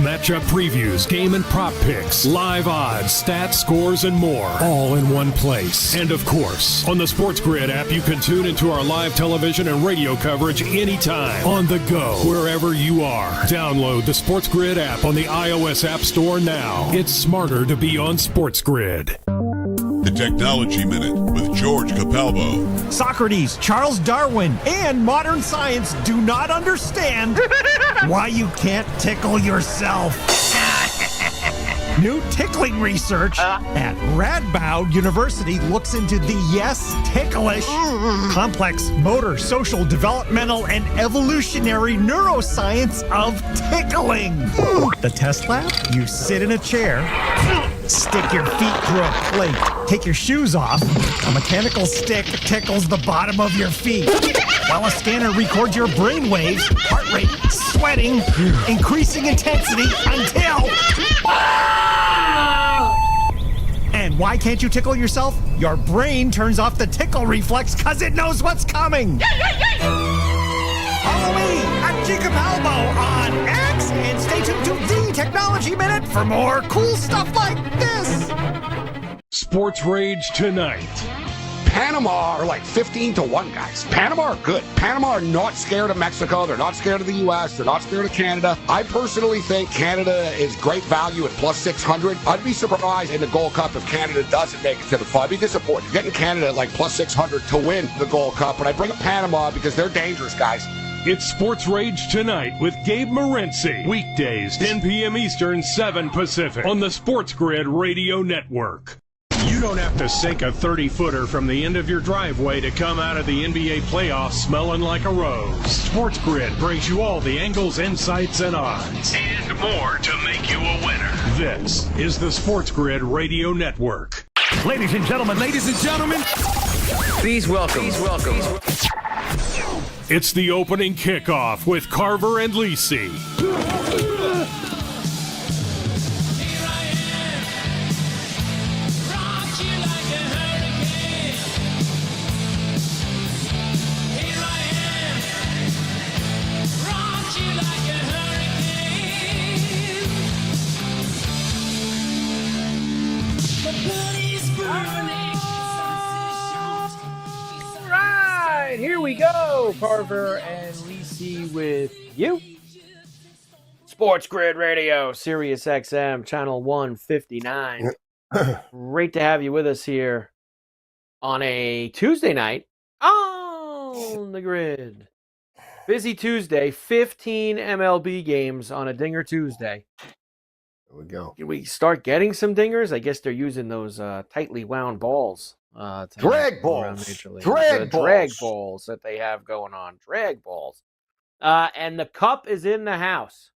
matchup previews, game and prop picks, live odds, stats, scores, and more, all in one place. And of course, on the SportsGrid app, you can tune into our live television and radio coverage anytime, on the go, wherever you are. Download the SportsGrid app on the iOS App Store now. It's smarter to be on SportsGrid. The Technology Minute with George Capalbo. Socrates, Charles Darwin, and modern science do not understand why you can't tickle yourself. New tickling research at Radboud University looks into the ticklish, complex motor, social, developmental, and evolutionary neuroscience of tickling. The test lab? You sit in a chair, stick your feet through a plate, take your shoes off. A mechanical stick tickles the bottom of your feet, while a scanner records your brain waves, heart rate, sweating, increasing intensity until... And why can't you tickle yourself? Your brain turns off the tickle reflex because it knows what's coming. Follow me at G Capalbo on X and stay tuned to the Technology Minute for more cool stuff like this. Sports Rage tonight. Panama are like 15-1, guys. Panama are good. Panama are not scared of Mexico. They're not scared of the U.S. They're not scared of Canada. I personally think Canada is great value at plus 600. I'd be surprised in the Gold Cup if Canada doesn't make it to the final. I'd be disappointed. You're getting Canada at like plus 600 to win the Gold Cup, but I bring up Panama because they're dangerous, guys. It's Sports Rage tonight with Gabe Morency. Weekdays, 10 p.m. Eastern, 7 Pacific on the SportsGrid Radio Network. You don't have to sink a 30-footer from the end of your driveway to come out of the NBA playoffs smelling like a rose. SportsGrid brings you all the angles, insights, and odds. And more to make you a winner. This is the SportsGrid Radio Network. Ladies and gentlemen, Please welcome. It's the opening kickoff with Carver and Lisi. Here we go, Carver and Lisi with you. SportsGrid Radio, Sirius XM, channel 159. Great to have you with us here on a Tuesday night on the grid. Busy Tuesday, 15 MLB games on a Dinger Tuesday. There we go. Can we start getting some dingers? I guess they're using those tightly wound balls. Drag balls. Drag balls that they have going on. Drag balls. And the cup is in the house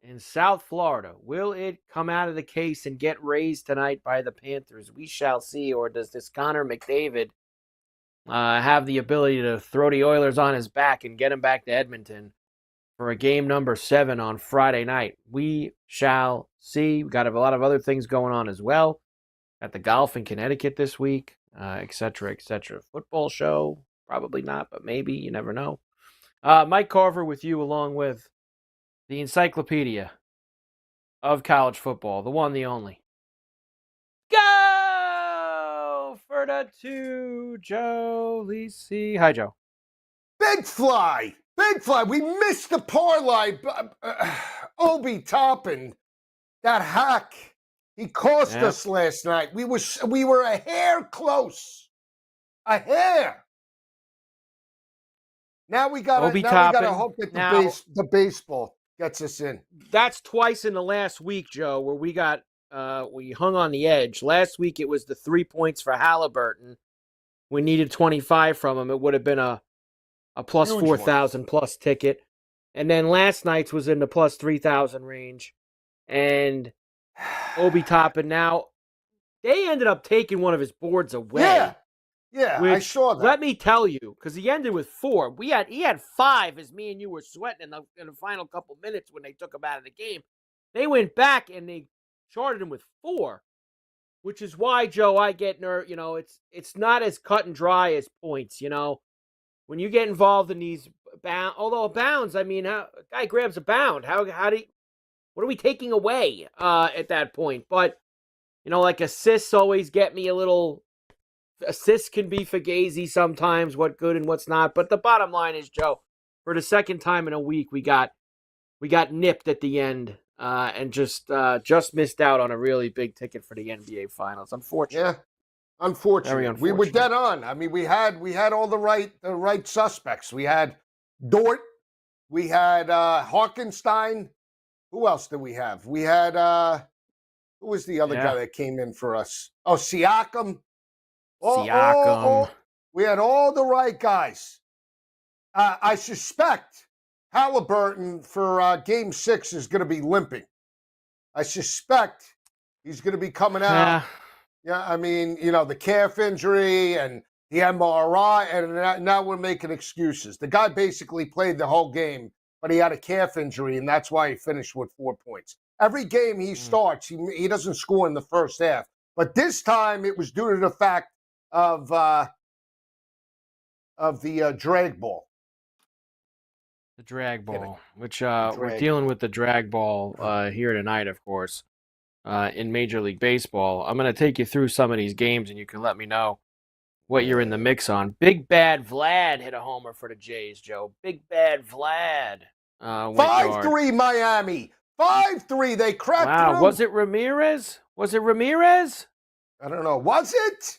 in South Florida. Will it come out of the case and get raised tonight by the Panthers? We shall see. Or does this Connor McDavid have the ability to throw the Oilers on his back and get him back to Edmonton for a game number 7 on Friday night? We shall see. We've got a lot of other things going on as well. At the golf in Connecticut this week, et cetera, et cetera. Football show, probably not, but maybe, you never know. Mike Carver with you, along with the encyclopedia of college football, the one, the only. Go for the 2, Joe Lisi. Hi, Joe. Big fly. We missed the parlay. Obi Toppin, that hack. He cost us last night. We were a hair close. A hair. Now we got to hope that the baseball gets us in. That's twice in the last week, Joe, where we hung on the edge. Last week it was the 3 points for Halliburton. We needed 25 from him. It would have been a plus 4,000 plus ticket. And then last night's was in the plus 3,000 range. And Obi Toppin, now they ended up taking one of his boards away. Yeah, I saw that. Let me tell you, because he ended with 4. He had 5 as me and you were sweating in the final couple minutes when they took him out of the game. They went back and they charted him with 4, which is why, Joe, I get nervous. You know, it's not as cut and dry as points. You know, when you get involved in these bounds, although bounds, I mean, a guy grabs a bound. How do you, What are we taking away at that point? But, like assists always get me a little. Assists can be fugazi sometimes, what good and what's not. But the bottom line is, Joe, for the second time in a week, we got nipped at the end and just missed out on a really big ticket for the NBA Finals. Unfortunate. Yeah, unfortunate. Very unfortunate. We were dead on. I mean, we had all the right suspects. We had Dort. We had Harkenstein. Who else did we have? We had who was the other guy that came in for us? Oh, Siakam. Siakam. We had all the right guys. I suspect Halliburton for Game 6 is going to be limping. I suspect he's going to be coming out. Yeah, I mean, the calf injury and the MRI, and now we're making excuses. The guy basically played the whole game, but he had a calf injury, and that's why he finished with 4 points. Every game he starts, he doesn't score in the first half. But this time it was due to the fact of the drag ball. The drag ball, which we're dealing with the drag ball here tonight, of course, in Major League Baseball. I'm going to take you through some of these games, and you can let me know what you're in the mix on. Big Bad Vlad hit a homer for the Jays, Joe. Big Bad Vlad. 5-3 Miami. 5-3. They cracked through. Was it Ramirez? I don't know. Was it?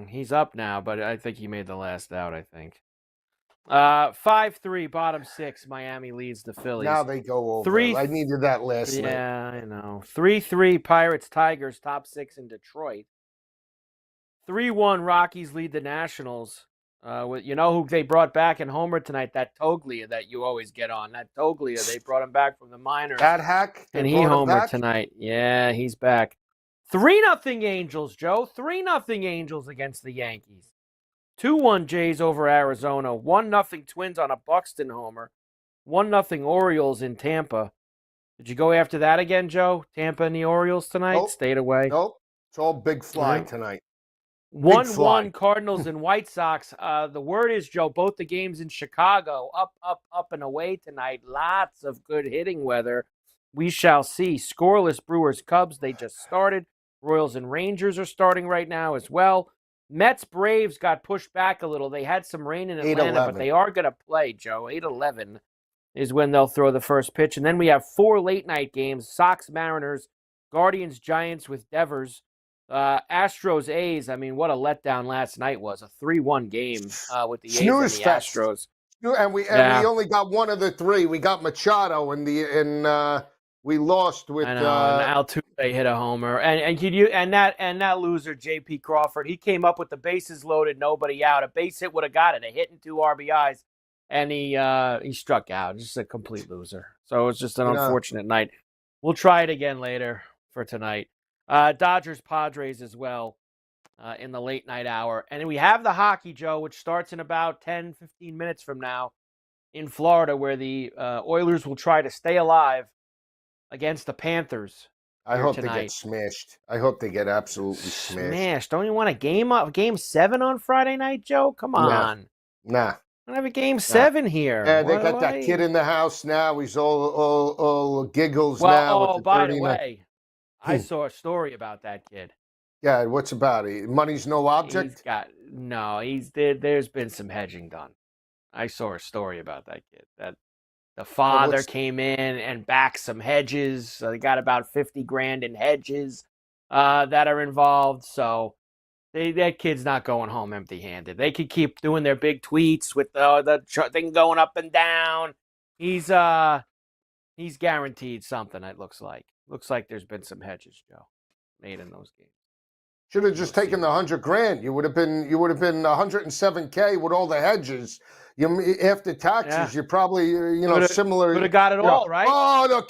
He's up now, but I think he made the last out, I think. 5-3, bottom 6, Miami leads the Phillies. Now they go over. I needed that last night. Yeah, I know. 3-3, Pirates, Tigers, top 6 in Detroit. 3-1, Rockies lead the Nationals. Who they brought back in homer tonight? That Toglia that you always get on. That Toglia, they brought him back from the minors. That hack? And he homered tonight. Yeah, he's back. 3-0 Angels, Joe. 3-0 Angels against the Yankees. 2-1 Jays over Arizona. 1-0 Twins on a Buxton homer. 1-0 Orioles in Tampa. Did you go after that again, Joe? Tampa and the Orioles tonight? Nope. Stayed away. Nope. It's all big fly tonight. 1-1 Cardinals and White Sox. The word is, Joe, both the games in Chicago, up and away tonight. Lots of good hitting weather. We shall see. Scoreless Brewers Cubs, they just started. Royals and Rangers are starting right now as well. Mets Braves got pushed back a little. They had some rain in Atlanta, but they are going to play, Joe. 8-11 is when they'll throw the first pitch. And then we have 4 late-night games. Sox Mariners, Guardians Giants with Devers. Astros A's, I mean, what a letdown last night was. A 3-1 game with the A's and the Astros. And we only got one of the 3. We got Machado and we lost with and Altuve hit a homer. And that loser, J.P. Crawford, he came up with the bases loaded, nobody out. A base hit would have got it. A hit and 2 RBIs. And he struck out. Just a complete loser. So it's just an unfortunate night. We'll try it again later for tonight. Dodgers, Padres as well in the late night hour. And then we have the hockey, Joe, which starts in about 10, 15 minutes from now in Florida, where the Oilers will try to stay alive against the Panthers. I hope they get smashed. I hope they get absolutely smashed. Don't you want a game 7 on Friday night, Joe? Come on. Nah. I don't have a game 7 here. Yeah, they got that kid in the house now. He's all giggles now. Oh, by the way, I saw a story about that kid. Yeah, what's about it? Money's no object? There's been some hedging done. I saw a story about that kid. That the father came in and backed some hedges. So they got about $50,000 in hedges that are involved. So that kid's not going home empty-handed. They could keep doing their big tweets with the thing going up and down. He's guaranteed something. It looks like. Looks like there's been some hedges, Joe, made in those games. Should have just taken the $100,000. You would have been $107K with all the hedges. After taxes, you're probably similar. Would have got it all, right? Oh, the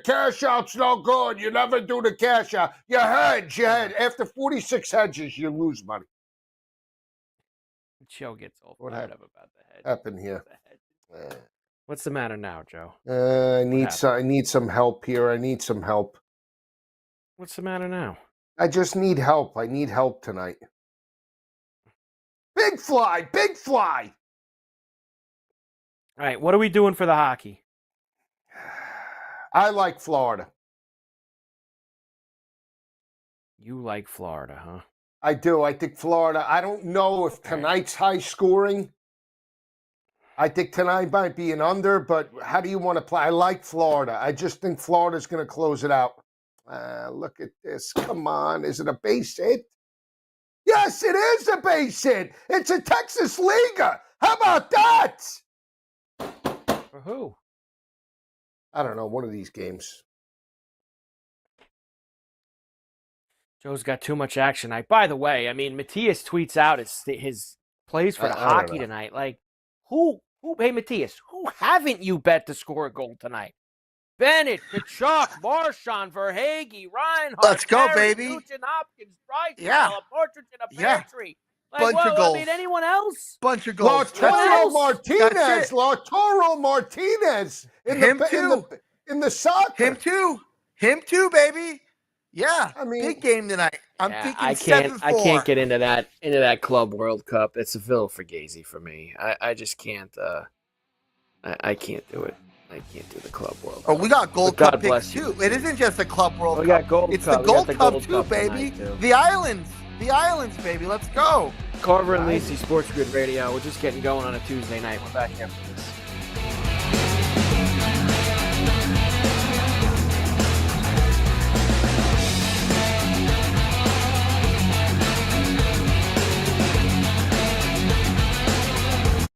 cash out's no good. You never do the cash out. You hedge. After 46 hedges, you lose money. Joe gets all fired up about the hedge. Happened here. What's the matter now, Joe? I need some help here. I need some help. What's the matter now? I just need help. I need help tonight. Big fly. All right, what are we doing for the hockey? I like Florida. You like Florida, huh? I do. I think Florida. I don't know if tonight's high scoring. I think tonight might be an under, but how do you want to play? I like Florida. I just think Florida's going to close it out. Look at this. Come on. Is it a base hit? Yes, it is a base hit. It's a Texas Liga. How about that? For who? I don't know. One of these games. Joe's got too much action tonight. By the way, I mean, Matthias tweets out his plays for the I don't hockey know. tonight. Like, hey, Matthias, who haven't you bet to score a goal tonight? Bennett, Kachuk, Marchand, Verhaeghe, Reinhardt, Let's go, Perry, baby. Nugent Hopkins, Drysdale, Yeah. a partridge in a Yeah. pear tree. Like, Bunch of I goals. mean, anyone else? Bunch of goals. Lautaro else? Martinez. That's it. Lautaro Martinez. In the soccer. Him too, baby. Yeah. I mean, big game tonight. I'm Yeah, thinking I 7-4. can't get into that Club World Cup. It's a little fugazi for me. I just can't. I can't do it. I can't do the Club World Cup. Oh, we got Gold But Cup God picks bless you. too. It isn't just the Club World We Cup. got Gold it's Cup. the We got Gold the Cup Gold too, Cup baby. tonight, too. The islands. The islands, baby. Let's go. Carver and Lisi, Sports Grid Radio. We're just getting going on a Tuesday night. We're back after this.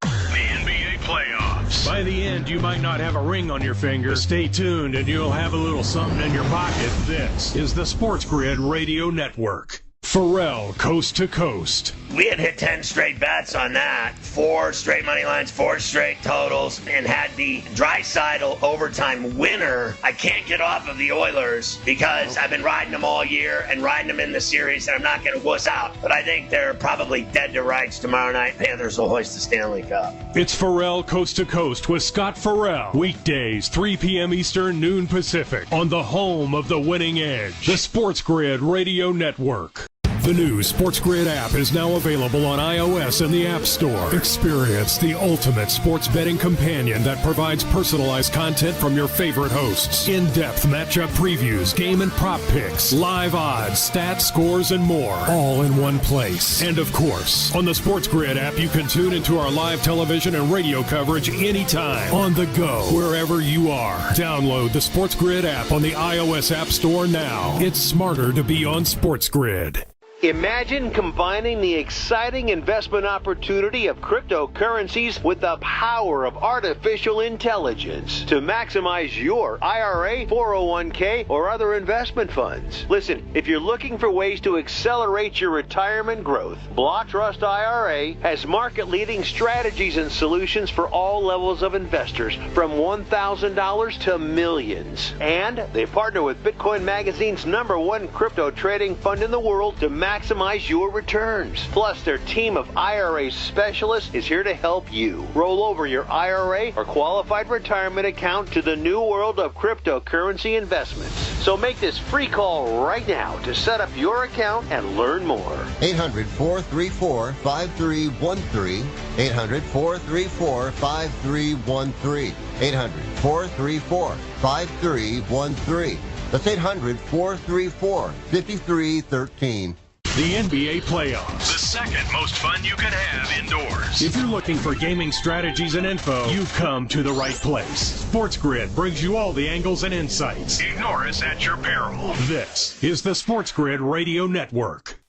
The NBA playoffs. By the end, you might not have a ring on your finger. Stay tuned and you'll have a little something in your pocket. This is the Sports Grid Radio Network. Pharrell, Coast to Coast. We had hit 10 straight bets on that. 4 straight money lines, 4 straight totals, and had the Drysdale overtime winner. I can't get off of the Oilers because I've been riding them all year and riding them in the series, and I'm not going to wuss out. But I think they're probably dead to rights tomorrow night. Panthers will hoist the Stanley Cup. It's Pharrell, Coast to Coast with Scott Farrell. Weekdays, 3 p.m. Eastern, noon Pacific. On the home of the winning edge, the Sports Grid Radio Network. The new SportsGrid app is now available on iOS and the App Store. Experience the ultimate sports betting companion that provides personalized content from your favorite hosts. In-depth matchup previews, game and prop picks, live odds, stats, scores, and more. All in one place. And of course, on the SportsGrid app, you can tune into our live television and radio coverage anytime. On the go, wherever you are. Download the SportsGrid app on the iOS App Store now. It's smarter to be on SportsGrid. Imagine combining the exciting investment opportunity of cryptocurrencies with the power of artificial intelligence to maximize your IRA, 401k, or other investment funds. Listen, if you're looking for ways to accelerate your retirement growth, Block Trust IRA has market-leading strategies and solutions for all levels of investors, from $1,000 to millions. And they partner with Bitcoin Magazine's #1 crypto trading fund in the world to maximize your returns. Plus, their team of IRA specialists is here to help you roll over your IRA or qualified retirement account to the new world of cryptocurrency investments. So make this free call right now to set up your account and learn more. 800-434-5313. 800-434-5313. 800-434-5313. That's 800-434-5313. The NBA playoffs. The second most fun you can have indoors. If you're looking for gaming strategies and info, you've come to the right place. SportsGrid brings you all the angles and insights. Ignore us at your peril. This is the SportsGrid Radio Network.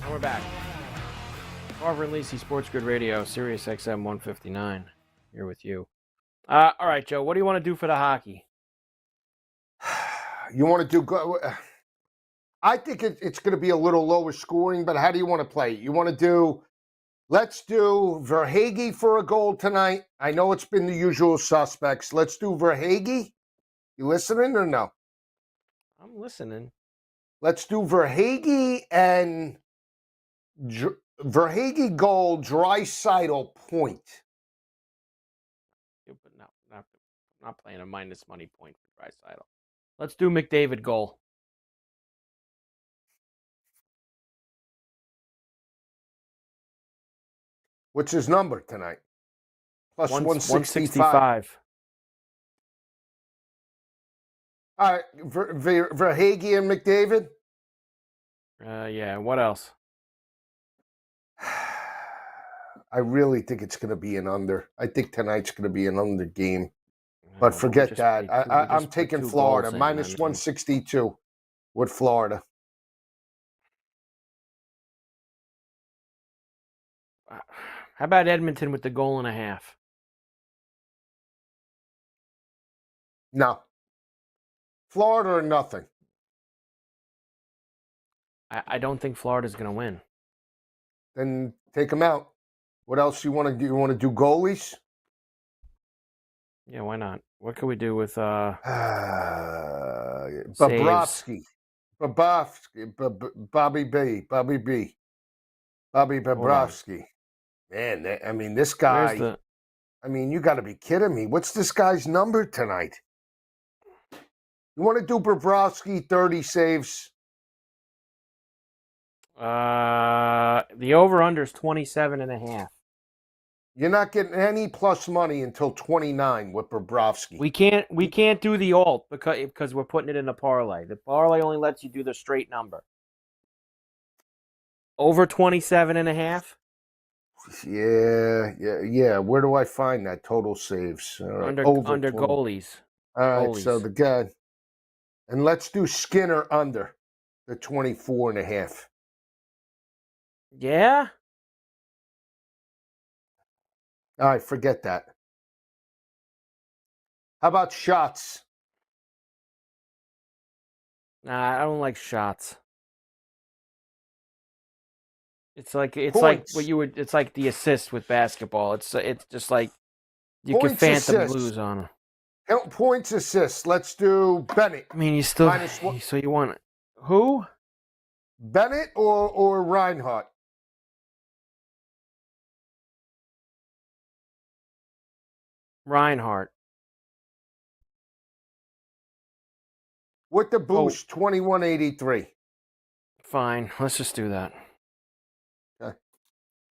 We're back. Carver and Lisi, Sports Grid Radio, Sirius XM 159. Here with you. All right, Joe. What do you want to do for the hockey? You want to do? I think it's going to be a little lower scoring, but how do you want to play? You want to do? Let's do Verhaeghe for a goal tonight. I know it's been the usual suspects. Let's do Verhaeghe. You listening or no? I'm listening. Let's do Verhaeghe and Verhaeghe goal, Drysdale point. But no, not playing a minus money point for Draisaitl. Let's do McDavid goal. What's his number tonight? Plus 165. 165. All right, Verhaeghe and McDavid. Yeah. What else? I really think it's going to be an under. I think tonight's going to be an under game. No, But we forget just that. played two- we I'm just put taking 2 Florida. goals in, Minus and- 162 with Florida. How about Edmonton with the goal and a half? No. Florida or nothing. I don't think Florida's going to win. Then take them out. What else you want to do? You want to do goalies? Yeah, why not? What can we do with Bobrovsky. Bobby B. Bobrovsky. Man, this guy. You got to be kidding me. What's this guy's number tonight? You want to do Bobrovsky 30 saves? The over-under is 27.5. You're not getting any plus money until 29 with Bobrovsky. We can't do the alt because we're putting it in a parlay. The parlay only lets you do the straight number. Over 27.5. Yeah. Where do I find that total saves? Under 20. goalies. All right, Goalies. so the guy, and let's do Skinner under the 24.5. Yeah. All right, forget that. How about shots? Nah, I don't like shots. It's like what you would. It's like the assist with basketball. It's just like you can Points, phantom assists. lose on them. Points, assists. Let's do Bennett. I mean, you still. Minus one. So you want who? Bennett or Reinhardt? Reinhardt. With the boost, 21.83. Fine. Let's just do that. Okay.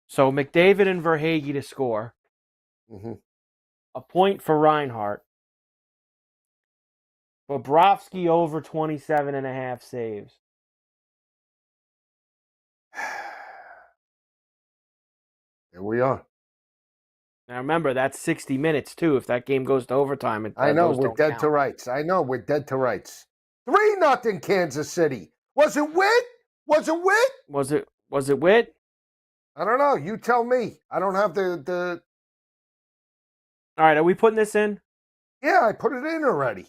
So McDavid and Verhaeghe to score. Mm-hmm. A point for Reinhardt. Bobrovsky over 27.5 saves. There we are. Now remember, that's 60 minutes too. If that game goes to overtime, I know those we're don't dead count. to rights. 3-0 Kansas City. Was it Witt? Was it Witt? I don't know. You tell me. I don't have the. All right, are we putting this in? Yeah, I put it in already.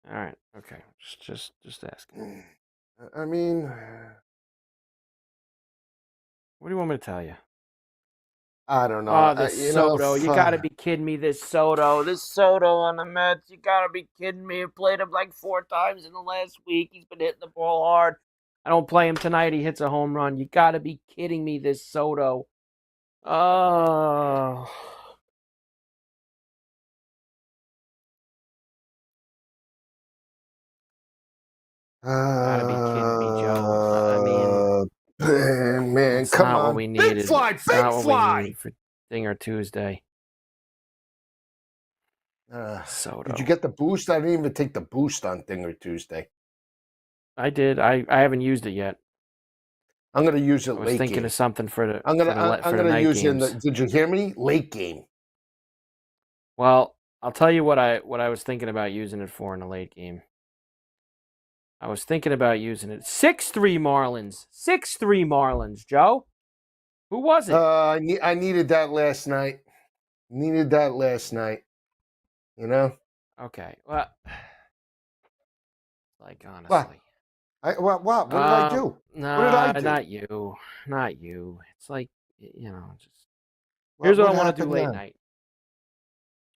All right, okay. Just asking. I mean, What do you want me to tell you? I don't know. Oh, this Soto. You got to be kidding me. This Soto on the Mets. You got to be kidding me. I played him like 4 times in the last week. He's been hitting the ball hard. I don't play him tonight. He hits a home run. You got to be kidding me. This Soto. Oh. Gotta be kidding me, Joe. I mean, man, it's come not on. what we needed. Big fly, It's not what fly. we needed for Dinger Tuesday. Soto. Did you get the boost? I didn't even take the boost on Dinger Tuesday. I did. I haven't used it yet. I'm going to use it I was late thinking game. of something for the. I'm going to night use games. it. Did you hear me? Late game. Well, I'll tell you what I was thinking about using it for in the late game. I was thinking about using it. 6-3 Marlins. 6-3 Marlins, Joe. Who was it? I needed that last night. You know? Okay. Well, like, honestly. What? What did I do? No, what did I do? Not you. It's like, just. What- Here's what I what want to do happened late now? night.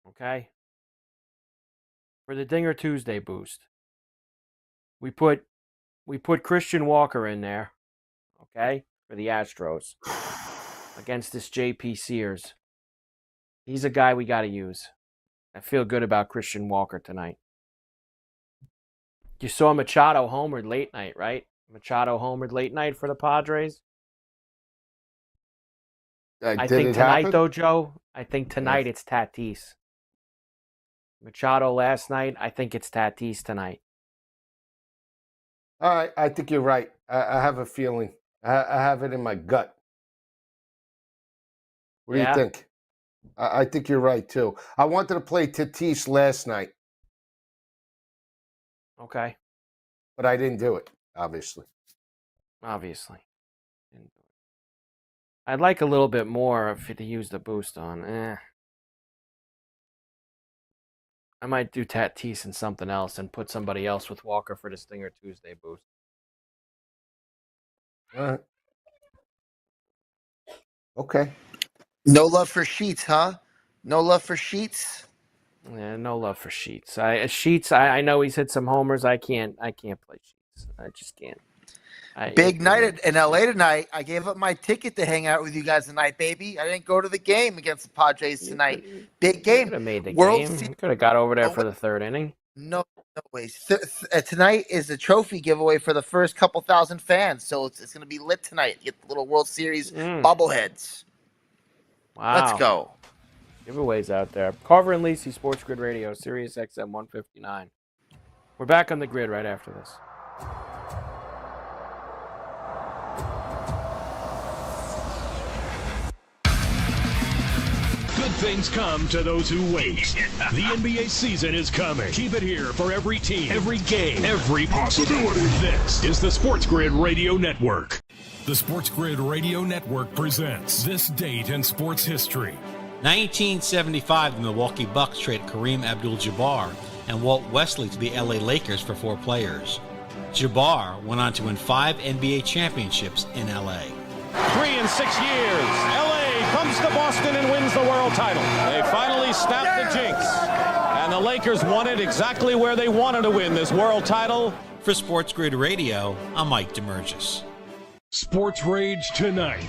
Okay? For the Dinger Tuesday boost. We put Christian Walker in there, okay, for the Astros against this JP Sears. He's a guy we got to use. I feel good about Christian Walker tonight. You saw Machado homered late night, right? Machado homered late night for the Padres. I think tonight, though, Joe, I think tonight it's Tatis. Machado last night, I think it's Tatis tonight. All right, I think you're right. I have a feeling. I have it in my gut. What do you think? I think you're right, too. I wanted to play Tatis last night. Okay. But I didn't do it, obviously. Obviously. I'd like a little bit more to use the boost on. I might do Tatis and something else and put somebody else with Walker for the Stinger Tuesday boost. All right. Okay. No love for Sheets, huh? No love for Sheets? Yeah, no love for Sheets. Sheets, I know he's hit some homers. I can't play Sheets. I just can't. Big night in LA tonight. I gave up my ticket to hang out with you guys tonight, baby. I didn't go to the game against the Padres tonight. Big game. Could have made the game. Could have got over there for the third inning. No ways. Tonight is the trophy giveaway for the first couple thousand fans, so it's going to be lit tonight. Get the little World Series bobbleheads. Wow. Let's go. Giveaways out there. Carver and Lisi, Sports Grid Radio, Sirius XM 159. We're back on the grid right after this. Good things come to those who wait. The NBA season is coming. Keep it here for every team, every game, every possibility. This is the Sports Grid Radio Network. The Sports Grid Radio Network presents This Date in Sports History. 1975, the Milwaukee Bucks traded Kareem Abdul-Jabbar and Walt Wesley to the LA Lakers for 4 players. Jabbar went on to win 5 NBA championships in LA. 3 in 6 years, LA comes to Boston and wins the world title. They finally snapped the jinx, and the Lakers won it exactly where they wanted to win this world title. For Sports Grid Radio, I'm Mike DeMurgis. Sports Rage tonight.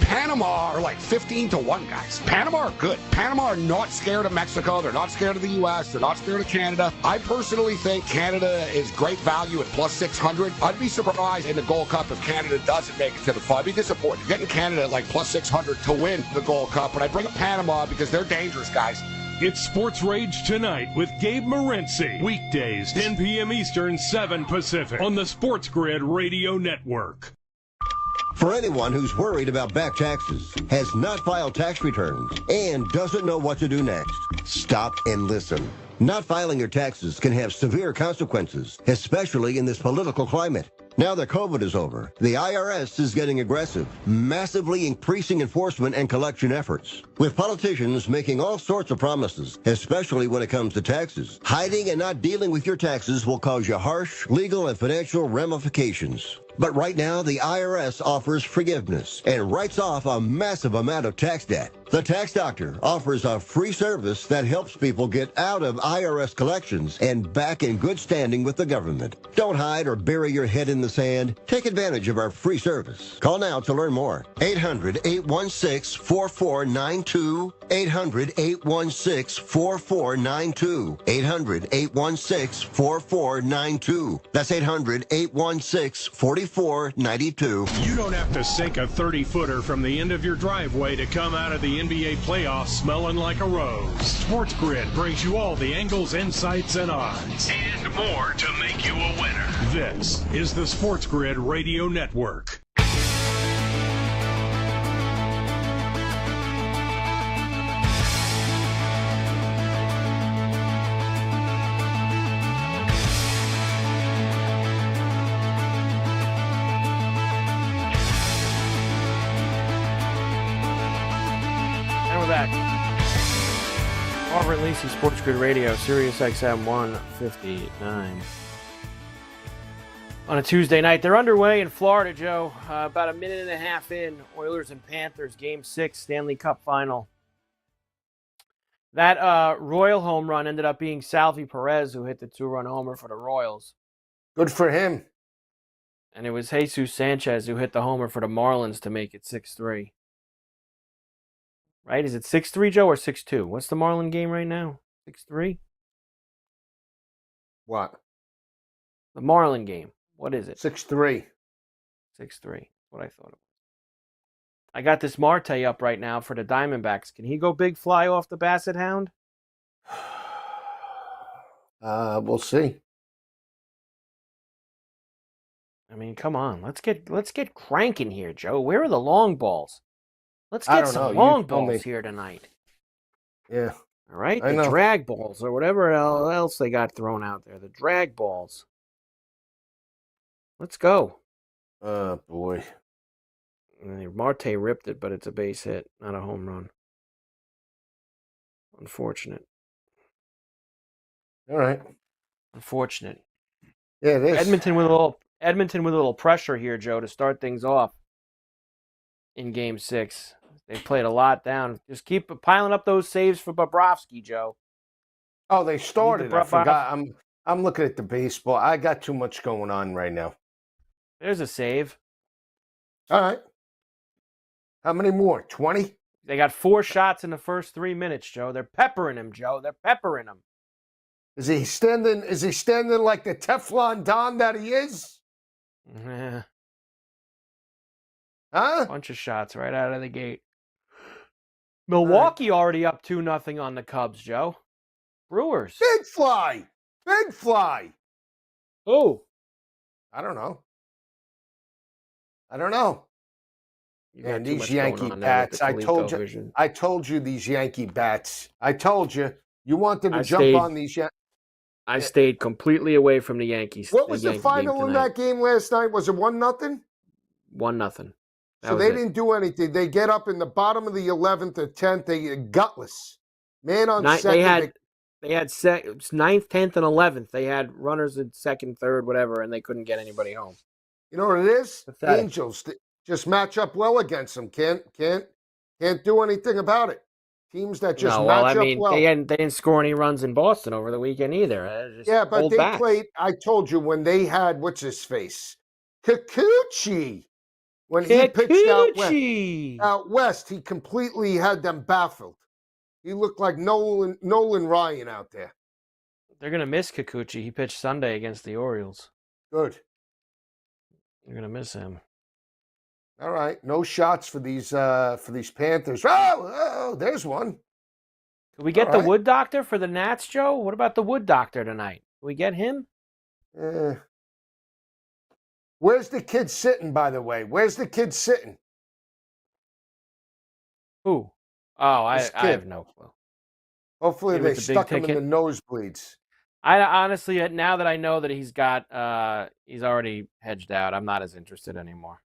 Panama are like 15-1, guys. Panama are good. Panama are not scared of Mexico. They're not scared of the U.S. They're not scared of Canada. I personally think Canada is great value at plus 600. I'd be surprised in the Gold Cup if Canada doesn't make it to the final. I'd be disappointed. Getting Canada at like plus 600 to win the Gold Cup, but I bring up Panama because they're dangerous, guys. It's Sports Rage tonight with Gabe Morency. Weekdays, 10 p.m. Eastern, 7 Pacific on the Sports Grid Radio Network. For anyone who's worried about back taxes, has not filed tax returns, and doesn't know what to do next, stop and listen. Not filing your taxes can have severe consequences, especially in this political climate. Now that COVID is over, the IRS is getting aggressive, massively increasing enforcement and collection efforts. With politicians making all sorts of promises, especially when it comes to taxes, hiding and not dealing with your taxes will cause you harsh legal and financial ramifications. But right now, the IRS offers forgiveness and writes off a massive amount of tax debt. The Tax Doctor offers a free service that helps people get out of IRS collections and back in good standing with the government. Don't hide or bury your head in the sand. Take advantage of our free service. Call now to learn more. 800-816-4492. 800-816-4492. 800-816-4492. That's 800-816-4492. You don't have to sink a 30-footer from the end of your driveway to come out of the NBA playoffs smelling like a rose. Sports Grid brings you all the angles, insights, and odds. And more to make you a winner. This is the Sports Grid Radio Network. Carver and Lisi, Sports Grid Radio, Sirius XM 159. On a Tuesday night, they're underway in Florida, Joe. About a minute and a half in, Oilers and Panthers, Game 6, Stanley Cup Final. That Royal home run ended up being Salvi Perez, who hit the 2-run homer for the Royals. Good for him. And it was Jesus Sanchez who hit the homer for the Marlins to make it 6-3. Right? Is it 6-3, Joe, or 6-2? What's the Marlin game right now? 6-3? What? The Marlin game. What is it? 6-3. 6-3. What I thought it was. I got this Marte up right now for the Diamondbacks. Can he go big fly off the Basset Hound? We'll see. I mean, come on. Let's get cranking here, Joe. Where are the long balls? Let's get some long balls here tonight. Yeah. All right? The drag balls or whatever else they got thrown out there. The drag balls. Let's go. Oh, boy. Marte ripped it, but it's a base hit, not a home run. Unfortunate. All right. Unfortunate. Yeah, it is. Edmonton with a little pressure here, Joe, to start things off in Game 6. They played a lot down. Just keep piling up those saves for Bobrovsky, Joe. Oh, they started. I forgot. I'm looking at the baseball. I got too much going on right now. There's a save. All right. How many more? 20? They got 4 shots in the first 3 minutes, Joe. They're peppering him, Joe. They're peppering him. Is he standing like the Teflon Don that he is? Yeah. Huh? Bunch of shots right out of the gate. Milwaukee already up 2-0 on the Cubs, Joe. Brewers. Big fly. Big fly. Who? I don't know. And these Yankee bats. I told you these Yankee bats. I told you. You wanted to jump on these. I stayed completely away from the Yankees. What was the final in that game last night? Was it 1-0? 1-0. So they didn't do anything. They get up in the bottom of the 11th or 10th. They get gutless. Man on second. They had 9th, 10th, and 11th. They had runners in second, third, whatever, and they couldn't get anybody home. You know what it is? Pathetic. Angels just match up well against them. Can't do anything about it. Teams that just match up well. They didn't score any runs in Boston over the weekend either. Yeah, but they played. I told you when they had what's his face, Kikuchi. When he pitched out west, he completely had them baffled. He looked like Nolan Ryan out there. They're gonna miss Kikuchi. He pitched Sunday against the Orioles. Good. They're gonna miss him. All right, no shots for these Panthers. Oh, there's one. Can we get the Wood Doctor for the Nats, Joe? What about the Wood Doctor tonight? Can we get him? Where's the kid sitting, by the way? Where's the kid sitting? Who? Oh, I have no clue. Hopefully they stuck him in the nosebleeds. I honestly, now that I know that he's already hedged out, I'm not as interested anymore.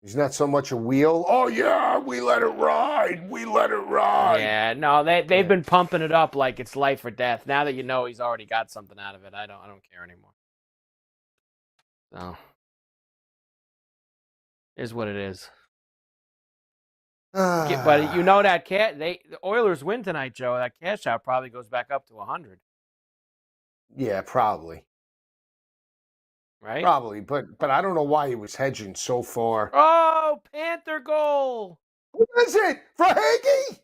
He's not so much a wheel. Oh, yeah, we let it ride. We let it ride. Yeah, no, they've been pumping it up like it's life or death. Now that you know he's already got something out of it, I don't care anymore. So, is what it is. But you know that the Oilers win tonight, Joe. That cash out probably goes back up to 100. Yeah, probably. Right? Probably, but I don't know why he was hedging so far. Oh, Panther goal! Who is it? Verhaeghe?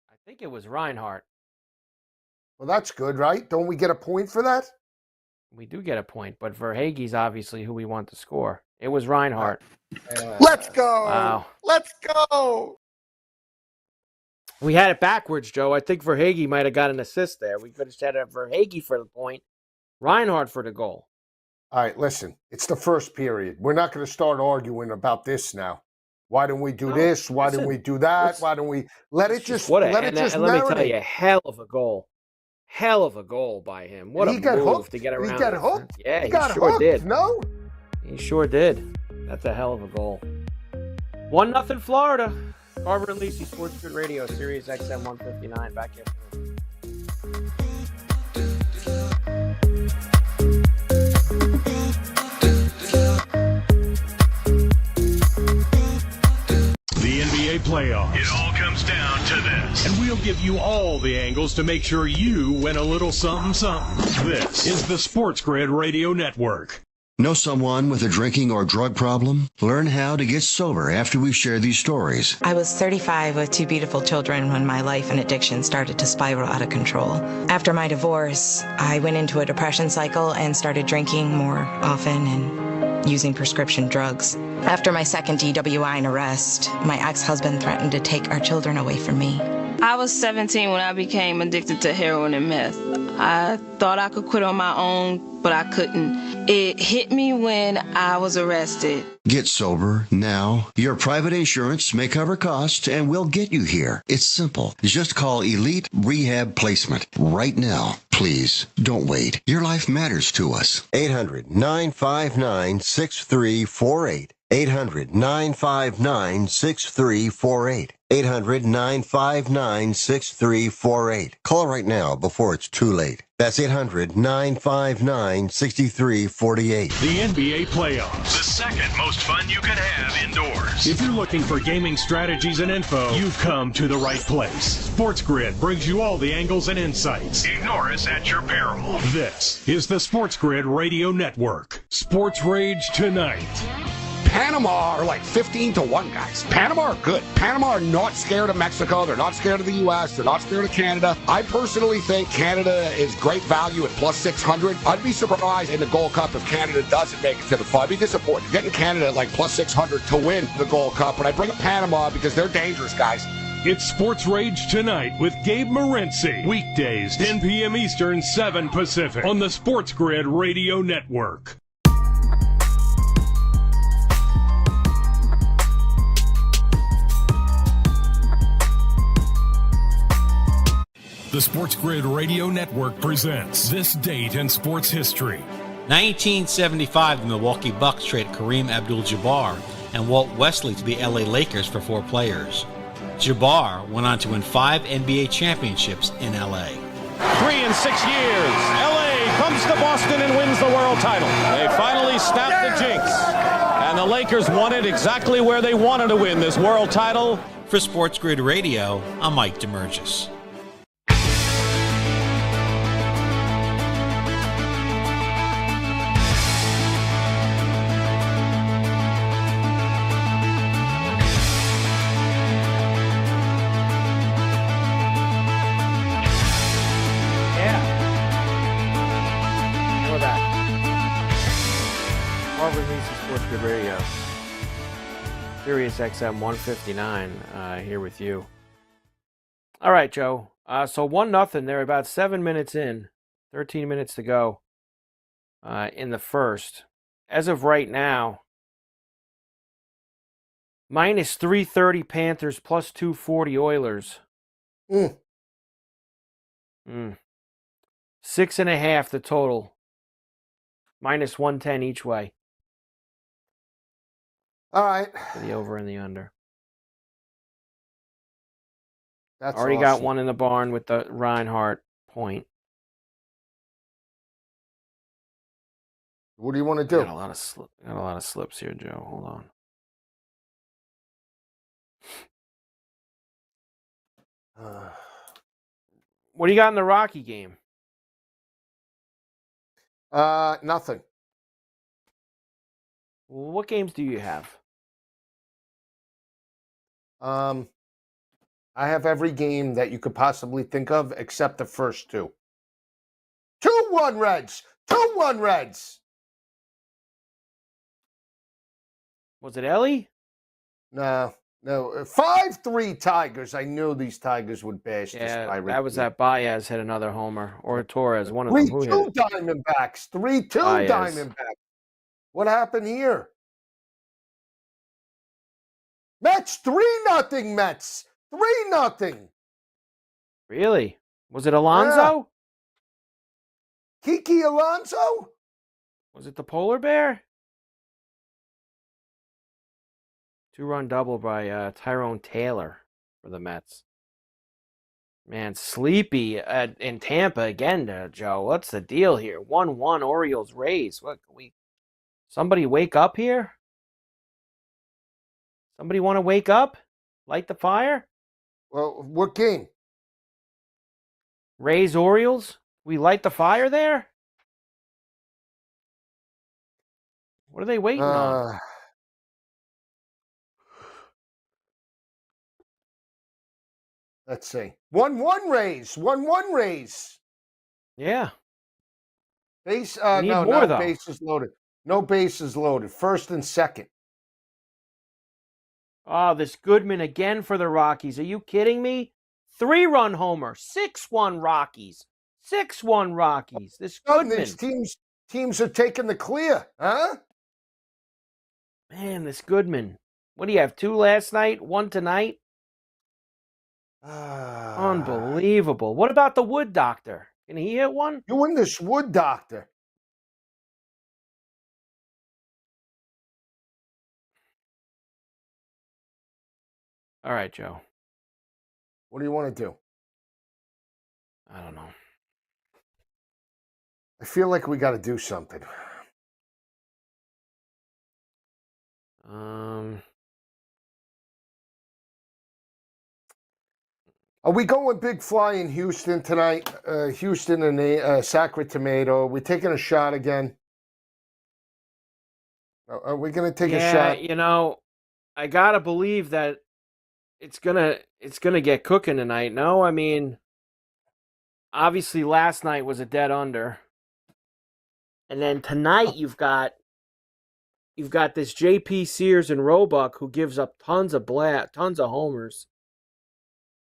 I think it was Reinhardt. Well, that's good, right? Don't we get a point for that? We do get a point, but Verhaeghe's obviously who we want to score. It was Reinhardt. Let's go! Wow. Let's go! We had it backwards, Joe. I think Verhaeghe might have got an assist there. We could have had a Verhaeghe for the point, Reinhardt for the goal. All right, listen. It's the first period. We're not going to start arguing about this now. Why don't we do this? Why don't we do that? Why don't we let it just let me tell you, hell of a goal. Hell of a goal by him. What a move to get around. He got hooked? Yeah, he got sure hooked? did. No? He sure did. That's a hell of a goal. 1-0 Florida. Carver and Lisi, SportsGrid Radio, Sirius XM 159. Back after. The NBA playoffs. It all comes down to this. And we'll give you all the angles to make sure you win a little something something. This is the SportsGrid Radio Network. Know someone with a drinking or drug problem? Learn how to get sober after we share these stories. I was 35 with 2 beautiful children when my life and addiction started to spiral out of control. After my divorce, I went into a depression cycle and started drinking more often and using prescription drugs. After my second DWI and arrest, my ex-husband threatened to take our children away from me. I was 17 when I became addicted to heroin and meth. I thought I could quit on my own, but I couldn't. It hit me when I was arrested. Get sober now. Your private insurance may cover costs and we'll get you here. It's simple. Just call Elite Rehab Placement right now. Please, don't wait. Your life matters to us. 800-959-6348. 800-959-6348. 800-959-6348. Call right now before it's too late. That's 800-959-6348. The NBA playoffs. The second most fun you can have indoors. If you're looking for gaming strategies and info, you've come to the right place. SportsGrid brings you all the angles and insights. Ignore us at your peril. This is the SportsGrid Radio Network. Sports Rage Tonight. Panama are like 15-1, guys. Panama are good. Panama are not scared of Mexico. They're not scared of the U.S. They're not scared of Canada. I personally think Canada is great value at plus 600. I'd be surprised in the Gold Cup if Canada doesn't make it to the final. I'd be disappointed. Getting Canada at like plus 600 to win the Gold Cup. But I bring up Panama because they're dangerous, guys. It's Sports Rage Tonight with Gabe Morency. Weekdays, 10 p.m. Eastern, 7 Pacific. On the SportsGrid Radio Network. The SportsGrid Radio Network presents This Date in Sports History. 1975, the Milwaukee Bucks traded Kareem Abdul-Jabbar and Walt Wesley to the LA Lakers for 4 players. Jabbar went on to win 5 NBA championships in LA. 3 in 6 years, LA comes to Boston and wins the world title. They finally snapped the jinx, and the Lakers won it exactly where they wanted to win this world title. For SportsGrid Radio, I'm Mike DeMurgis. Carver and Lisi, SportsGrid Radio. Sirius XM 159 here with you. All right, Joe. So 1-0 there, about 7 minutes in. 13 minutes to go in the first. As of right now, minus 330 Panthers, plus 240 Oilers. 6.5 the total. Minus 110 each way. All right. For the over and the under. That's already awesome. got one in the barn with the Reinhardt point. What do you want to do? Got a lot of slips here, Joe. Hold on. What do you got in the Rocky game? Nothing. What games do you have? I have every game that you could possibly think of except the first 2. 2-1 Reds. 2-1 Reds. Was it Ellie? No. 5-3 Tigers. I knew these Tigers would bash this Pirate. That was that Baez hit another homer. Or Torres, one of them. 3-2 Diamondbacks. 3-2 Diamondbacks. What happened here? Mets 3-0 Mets. 3-0. Really? Was it Alonso? Yeah. Kiki Alonso? Was it the polar bear? 2-run double by Tyrone Taylor for the Mets. Man, sleepy in Tampa again, Joe. What's the deal here? 1-1 Orioles Rays. What can we? Somebody wake up here? Somebody want to wake up? Light the fire? Well, what game? Rays Orioles? We light the fire there? What are they waiting on? Let's see. 1-1 Rays. 1-1 Rays. Yeah. Base. We need No, more, no though. bases loaded. No bases loaded. First and second. Oh, this Goodman again for the Rockies. Are you kidding me? 3-run homer. 6-1 Rockies. 6-1 Rockies. This Goodman. These teams are taking the clear, huh? Man, this Goodman. What do you have? 2 last night? 1 tonight? Unbelievable. What about the Wood Doctor? Can he hit one? You win this Wood Doctor. All right, Joe. What do you want to do? I don't know. I feel like we got to do something. Are we going big fly in Houston tonight? Houston and Sacramento. We're taking a shot again. Are we going to take a shot? You know, I gotta believe that it's gonna get cooking tonight. No, I mean, obviously last night was a dead under, and then tonight you've got this J.P. Sears and Roebuck who gives up tons of homers,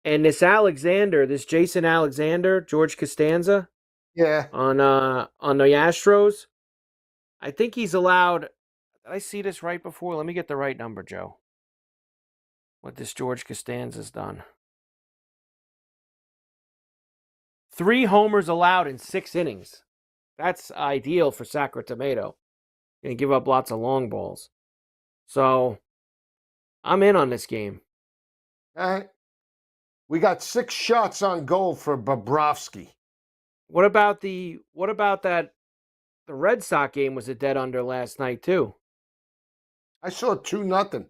and this Jason Alexander, George Costanza, yeah, on the Astros. I think he's allowed. Did I see this right before? Let me get the right number, Joe. What this George Costanza's done. 3 homers allowed in 6 innings. That's ideal for Sacramento. Going to give up lots of long balls. So, I'm in on this game. All right. We got 6 shots on goal for Bobrovsky. What about that? The Red Sox game was a dead under last night too. I saw 2-0.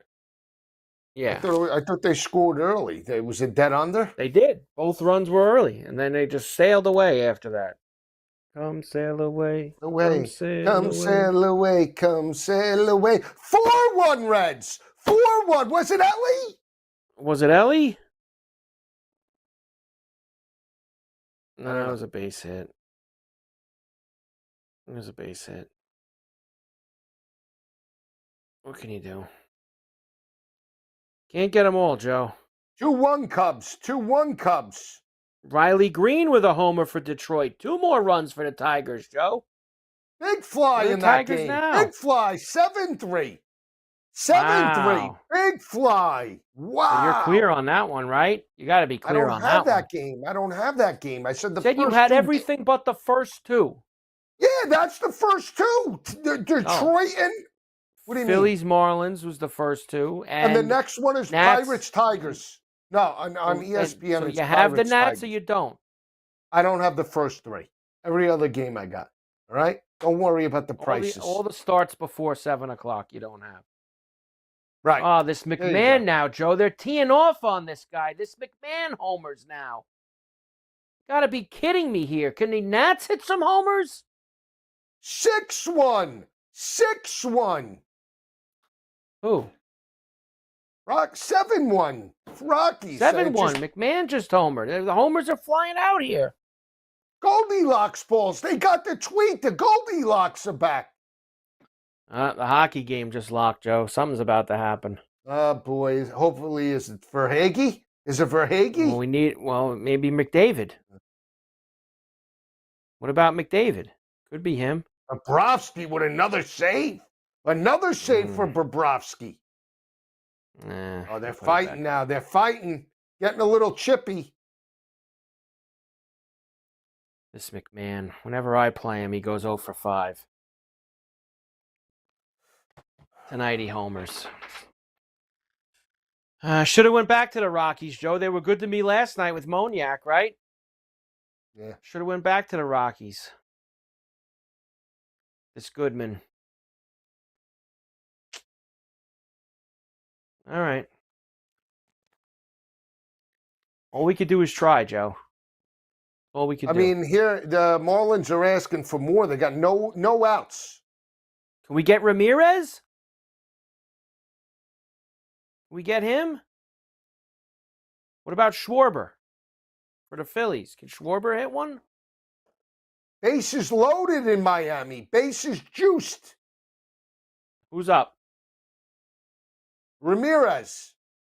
Yeah. I thought they scored early. It was a dead under? They did. Both runs were early, and then they just sailed away after that. Come sail away. Come sail away. Come sail away. 4-1 Reds. 4-1. Was it Ellie? Was it Ellie? No, it was a base hit. It was a base hit. What can you do? Can't get them all, Joe. 2-1 Cubs. 2-1 Cubs. Riley Green with a homer for Detroit. 2 more runs for the Tigers, Joe. Big fly in that game. Now. Big fly. 7-3. 7-3. Wow. Big fly. Wow. So you're clear on that one, right? You got to be clear on that one. I don't have that game. I don't have that game. I said the said first you had 2 everything but the first 2. Yeah, that's the first 2. Detroit and what do you Phillies Marlins was the first 2, and the next one is Nats, Pirates Tigers. No, on ESPN. So it's you have Pirates, the Nats Tigers. or you don't? I don't have the first 3. Every other game I got. All right, don't worry about the prices. All the starts before 7:00 you don't have. Right. Oh, this McMahon now, Joe. They're teeing off on this guy. This McMahon homers now. Got to be kidding me here. Can the Nats hit some homers? 6-1. 6-1. Who? 7-1. Rockies. 7-1. McMahon just homered. The homers are flying out here. Goldilocks balls. They got the tweet. The Goldilocks are back. The hockey game just locked, Joe. Something's about to happen. Boy. Hopefully, is it Verhaeghe? Is it Verhaeghe? Well, maybe McDavid. What about McDavid? Could be him. Bobrovsky with another save. Another save for Bobrovsky. They're fighting now. They're fighting. Getting a little chippy. This McMahon, whenever I play him, he goes 0 for 5. Tonight he homers. Should have went back to the Rockies, Joe. They were good to me last night with Moniak, right? Yeah. Should have went back to the Rockies. This Goodman. All right. All we could do is try, Joe. All we could do. I mean, here the Marlins are asking for more. They got no outs. Can we get Ramirez? Can we get him? What about Schwarber for the Phillies? Can Schwarber hit one? Bases loaded in Miami. Bases juiced. Who's up? Ramirez.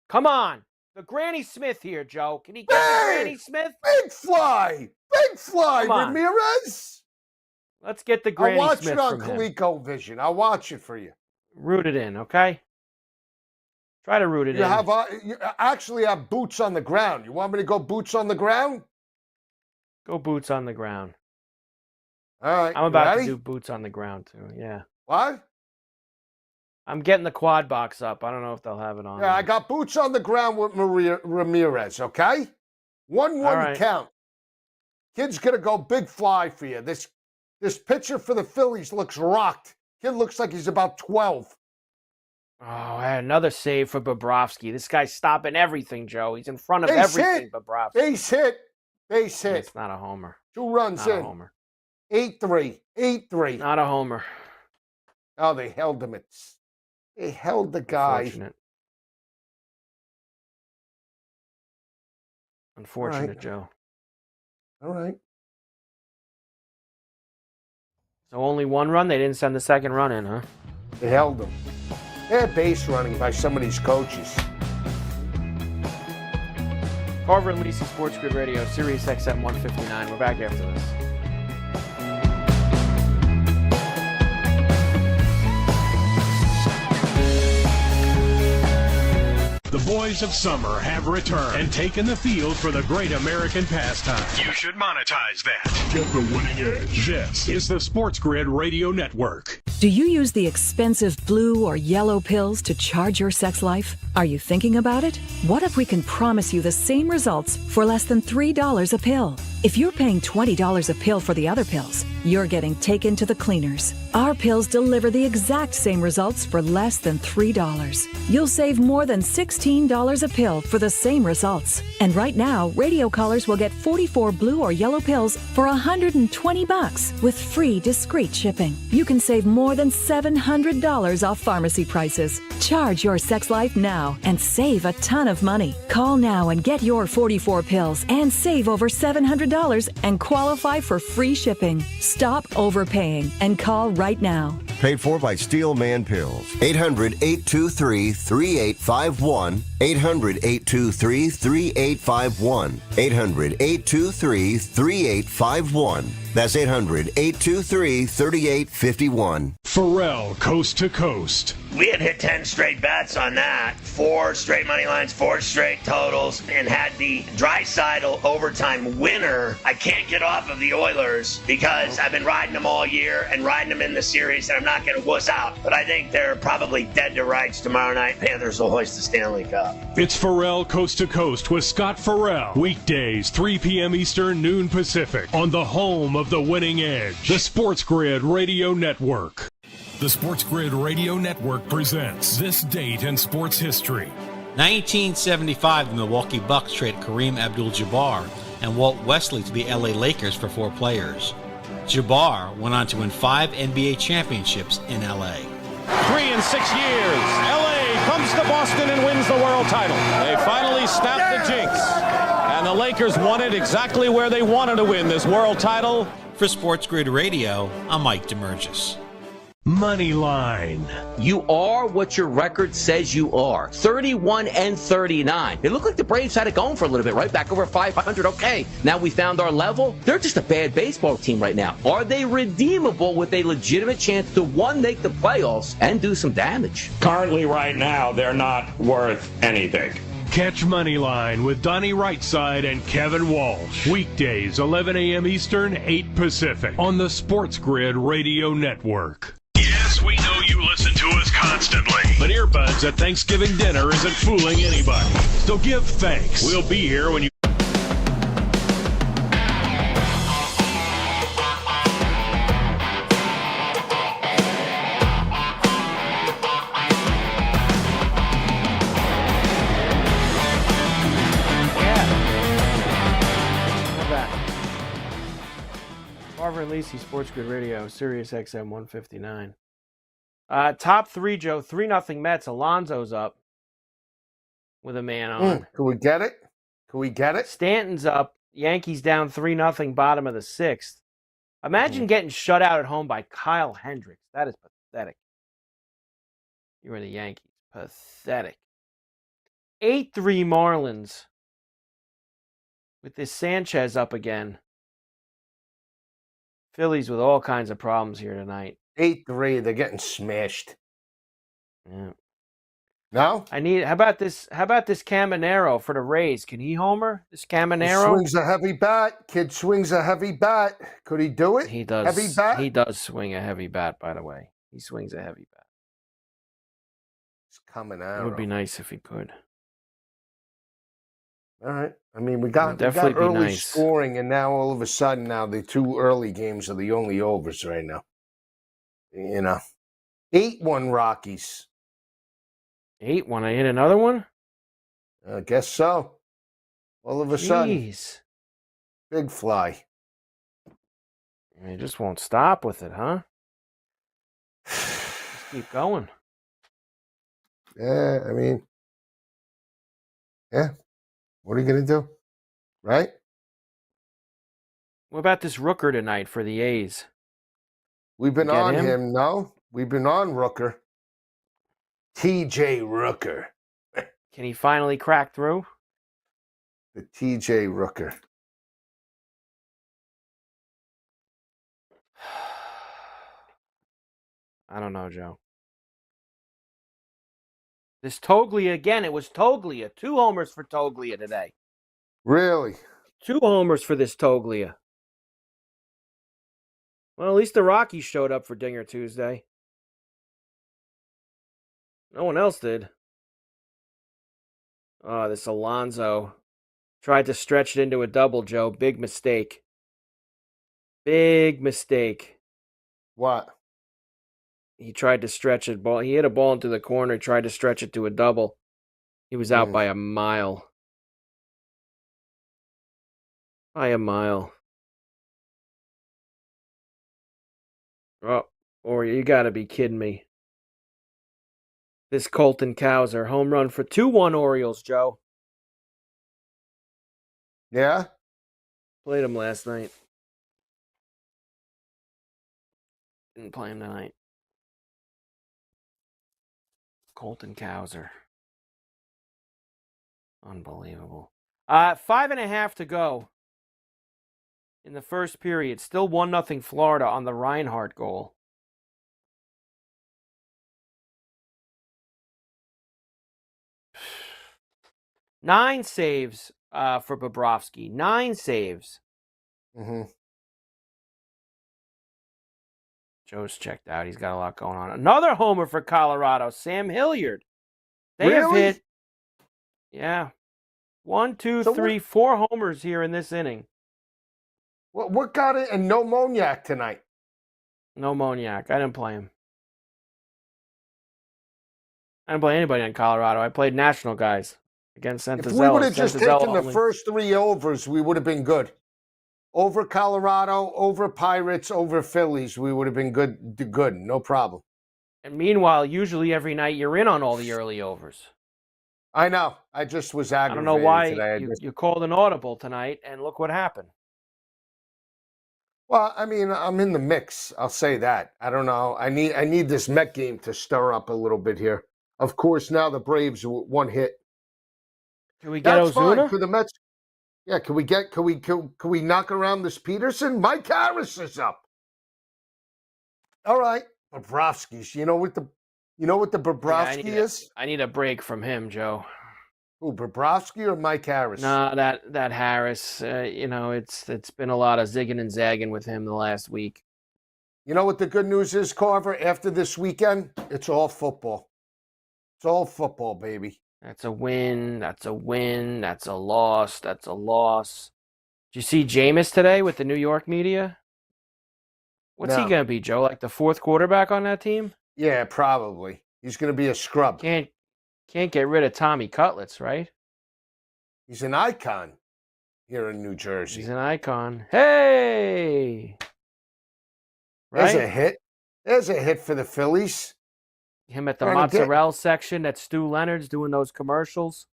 Come on. The Granny Smith here, Joe. Can he get the Granny Smith? Big fly. Big fly, Come on. Ramirez. Let's get the Granny I'll watch Smith it on from him. ColecoVision. I'll watch it for you. Root it in, okay? Try to root it in. You actually have boots on the ground. You want me to go boots on the ground? Go boots on the ground. All right. I'm about to ready? do boots on the ground, too. Yeah. What? I'm getting the quad box up. I don't know if they'll have it on. Yeah, I got boots on the ground with Ramirez, okay? 1-1 right. count. Kid's going to go big fly for you. This pitcher for the Phillies looks rocked. Kid looks like he's about 12. Oh, another save for Bobrovsky. This guy's stopping everything, Joe. He's in front of everything, Bobrovsky. Base hit. Base hit. It's not a homer. 2 runs Not in. a homer. 8-3. 8-3. Not a homer. Oh, they held him. They held the guy. Unfortunate, right. Joe. All right. So only 1 run? They didn't send the second run in, huh? They held him. They're base running by some of these coaches. Carver and Lisi, SportsGrid Radio, Sirius XM 159. We're back after this. The boys of summer have returned and taken the field for the great American pastime. You should monetize that. Get the winning edge. This is the SportsGrid Radio Network. Do you use the expensive blue or yellow pills to charge your sex life? Are you thinking about it? What if we can promise you the same results for less than $3 a pill? If you're paying $20 a pill for the other pills, you're getting taken to the cleaners. Our pills deliver the exact same results for less than $3. You'll save more than $16 a pill for the same results. And right now, radio callers will get 44 blue or yellow pills for $120 with free discreet shipping. You can save more than $700 off pharmacy prices. Charge your sex life now and save a ton of money. Call now and get your 44 pills and save over $700 and qualify for free shipping. Stop overpaying and call right now. Paid for by Steel Man Pills. 800-823-3851. 800-823-3851. 800-823-3851. That's 800-823-3851. Pharrell, Coast to Coast. We had hit 10 straight bets on that. 4 straight money lines, 4 straight totals, and had the Draisaitl overtime winner. I can't get off of the Oilers because I've been riding them all year and riding them in the series, and I'm not going to wuss out. But I think they're probably dead to rights tomorrow night. Panthers will hoist the Stanley Cup. It's Pharrell, Coast to Coast with Scott Farrell. Weekdays, 3 p.m. Eastern, noon Pacific, on the home of the winning edge, the SportsGrid Radio Network. The SportsGrid Radio Network presents This Date in Sports History. 1975, the Milwaukee Bucks traded Kareem Abdul-Jabbar and Walt Wesley to the LA Lakers for 4 players. Jabbar went on to win 5 NBA championships in LA. 3 in 6 years, LA comes to Boston and wins the world title. They finally snapped the jinx, and the Lakers won it exactly where they wanted to win this world title. For SportsGrid Radio, I'm Mike DeMurgis. Money line. You are what your record says you are. 31-39. It looked like the Braves had it going for a little bit, right? Back over 500. Okay, now we found our level. They're just a bad baseball team right now. Are they redeemable with a legitimate chance to, one, make the playoffs and do some damage? Currently, right now, they're not worth anything. Catch Moneyline with Donnie Rightside and Kevin Walsh. Weekdays, 11 a.m. Eastern, 8 Pacific, on the SportsGrid Radio Network. Yes, we know you listen to us constantly. But earbuds at Thanksgiving dinner isn't fooling anybody. So give thanks. We'll be here when you... Carver and Lisi, SportsGrid Radio, Sirius XM 159. Top three, Joe. 3-0 Mets. Alonso's up with a man on. Can we get it? Can we get it? Stanton's up. Yankees down 3-0, bottom of the sixth. Imagine getting shut out at home by Kyle Hendricks. That is pathetic. You are the Yankees. Pathetic. 8-3 Marlins. With this Sanchez up again. Phillies with all kinds of problems here tonight. 8-3. They're getting smashed. Yeah. No? How about this Caminero for the Rays? Can he homer? This Caminero? He swings a heavy bat. Kid swings a heavy bat. Could he do it? He does. Heavy bat? He does swing a heavy bat, by the way. He swings a heavy bat. It's Caminero. It would be nice if he could. All right. I mean, we got definitely be early nice. scoring, and now all of a sudden, the two early games are the only overs right now. 8-1 Rockies. 8-1. I hit another one? I guess so. All of a sudden. Big fly. You just won't stop with it, huh? Just keep going. Yeah, I mean, yeah. What are you going to do? Right? What about this Rooker tonight for the A's? We've been Get on him? him, no? We've been on Rooker. TJ Rooker. Can he finally crack through? The TJ Rooker. I don't know, Joe. This Toglia again. It was Toglia. 2 homers for Toglia today. Really? 2 homers for this Toglia. Well, at least the Rockies showed up for Dinger Tuesday. No one else did. Oh, this Alonso tried to stretch it into a double, Joe. Big mistake. Big mistake. What? He tried to stretch it. He hit a ball into the corner, tried to stretch it to a double. He was out by a mile. By a mile. Oh, or you got to be kidding me. This Colton Cowser, home run for 2-1 Orioles, Joe. Yeah? Played him last night. Didn't play him tonight. Colton Cowser. Unbelievable. 5.5 to go in the first period. Still 1-0 Florida on the Reinhardt goal. Nine saves for Bobrovsky. 9 saves. Joe's checked out. He's got a lot going on. Another homer for Colorado. Sam Hilliard. They have hit. Yeah. 1, 2, 3, 4 homers here in this inning. What got it? And no Moniak tonight. No Moniak. I didn't play him. I didn't play anybody in Colorado. I played national guys against Santazella. If we would have just taken the only. first 3 overs, we would have been good. Over Colorado, over Pirates, over Phillies, we would have been good. No problem. And meanwhile, usually every night you're in on all the early overs. I know. I just was aggravated I don't know why today. you called an audible tonight, and look what happened. Well, I mean, I'm in the mix. I'll say that. I don't know. I need this Met game to stir up a little bit here. Of course, now the Braves 1 hit. Can we get Ozuna? Fine for the Mets. Yeah, can we knock around this Peterson? Mike Harris is up. All right, Bobrovsky's. You know what the Bobrovsky is? I need a break from him, Joe. Who, Bobrovsky or Mike Harris? No, that Harris. It's been a lot of zigging and zagging with him the last week. You know what the good news is, Carver? After this weekend, it's all football. It's all football, baby. That's a win. That's a win. That's a loss. That's a loss. Did you see Jameis today with the New York media? What's he going to be, Joe? Like the 4th quarterback on that team? Yeah, probably. He's going to be a scrub. Can't get rid of Tommy Cutlets, right? He's an icon here in New Jersey. He's an icon. Hey! Right? There's a hit. There's a hit for the Phillies. Him at the Trying to get- mozzarella section at Stu Leonard's doing those commercials.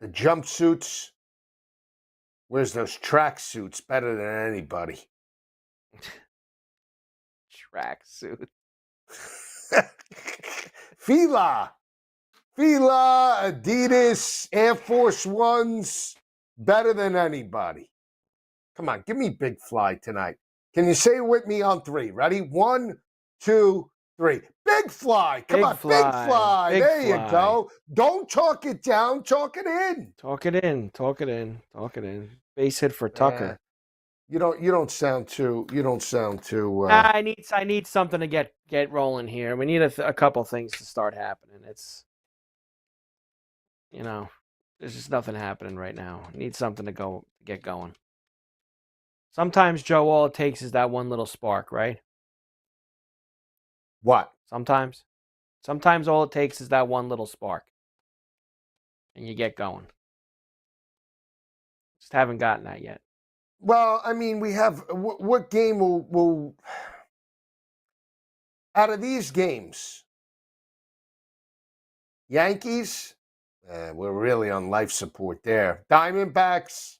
The jumpsuits. Where's those track suits? Better than anybody. Track suit. Fila, Adidas, Air Force Ones, better than anybody. Come on, give me Big Fly tonight. Can you say it with me on 3? Ready? 1, 2, 3. Big Fly. Come on, Big Fly. Big There you Fly. go. Don't talk it down. Talk it in. Talk it in. Base hit for Tucker. You don't sound too. I need something to get rolling here. We need a couple things to start happening. It's, there's just nothing happening right now. Need something to get going. Sometimes, Joe, all it takes is that one little spark, right? What? Sometimes all it takes is that one little spark, and you get going. Just haven't gotten that yet. Well, I mean, we have what game will out of these games? Yankees, we're really on life support there. Diamondbacks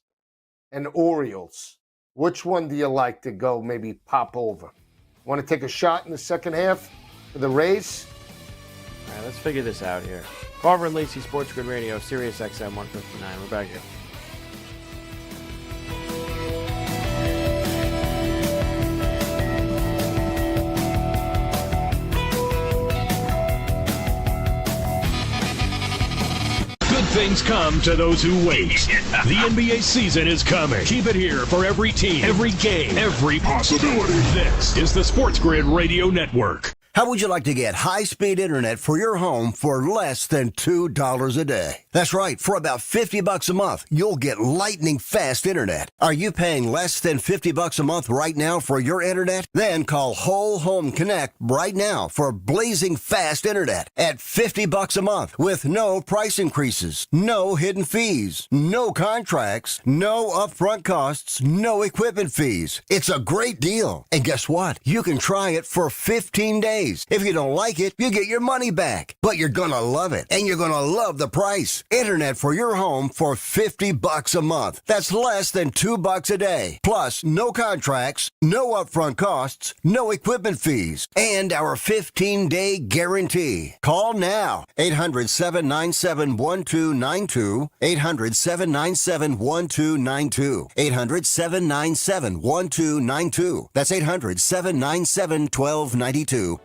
and Orioles. Which one do you like to go maybe pop over? Want to take a shot in the second half for the Rays? All right, let's figure this out here. Carver and Lisi, SportsGrid Radio, Sirius XM 159. We're back here. Things come to those who wait. The NBA season is coming. Keep it here for every team, every game, every possibility. This is the SportsGrid Radio Network. How would you like to get high-speed internet for your home for less than $2 a day? That's right. For about $50 a month, you'll get lightning-fast internet. Are you paying less than $50 a month right now for your internet? Then call Whole Home Connect right now for blazing fast internet at $50 a month with no price increases, no hidden fees, no contracts, no upfront costs, no equipment fees. It's a great deal. And guess what? You can try it for 15 days. If you don't like it, you get your money back. But you're gonna love it, and you're gonna love the price. Internet for your home for $50 a month. That's less than $2 a day. Plus, no contracts, no upfront costs, no equipment fees, and our 15-day guarantee. Call now. 800-797-1292. 800-797-1292. 800-797-1292. That's 800-797-1292.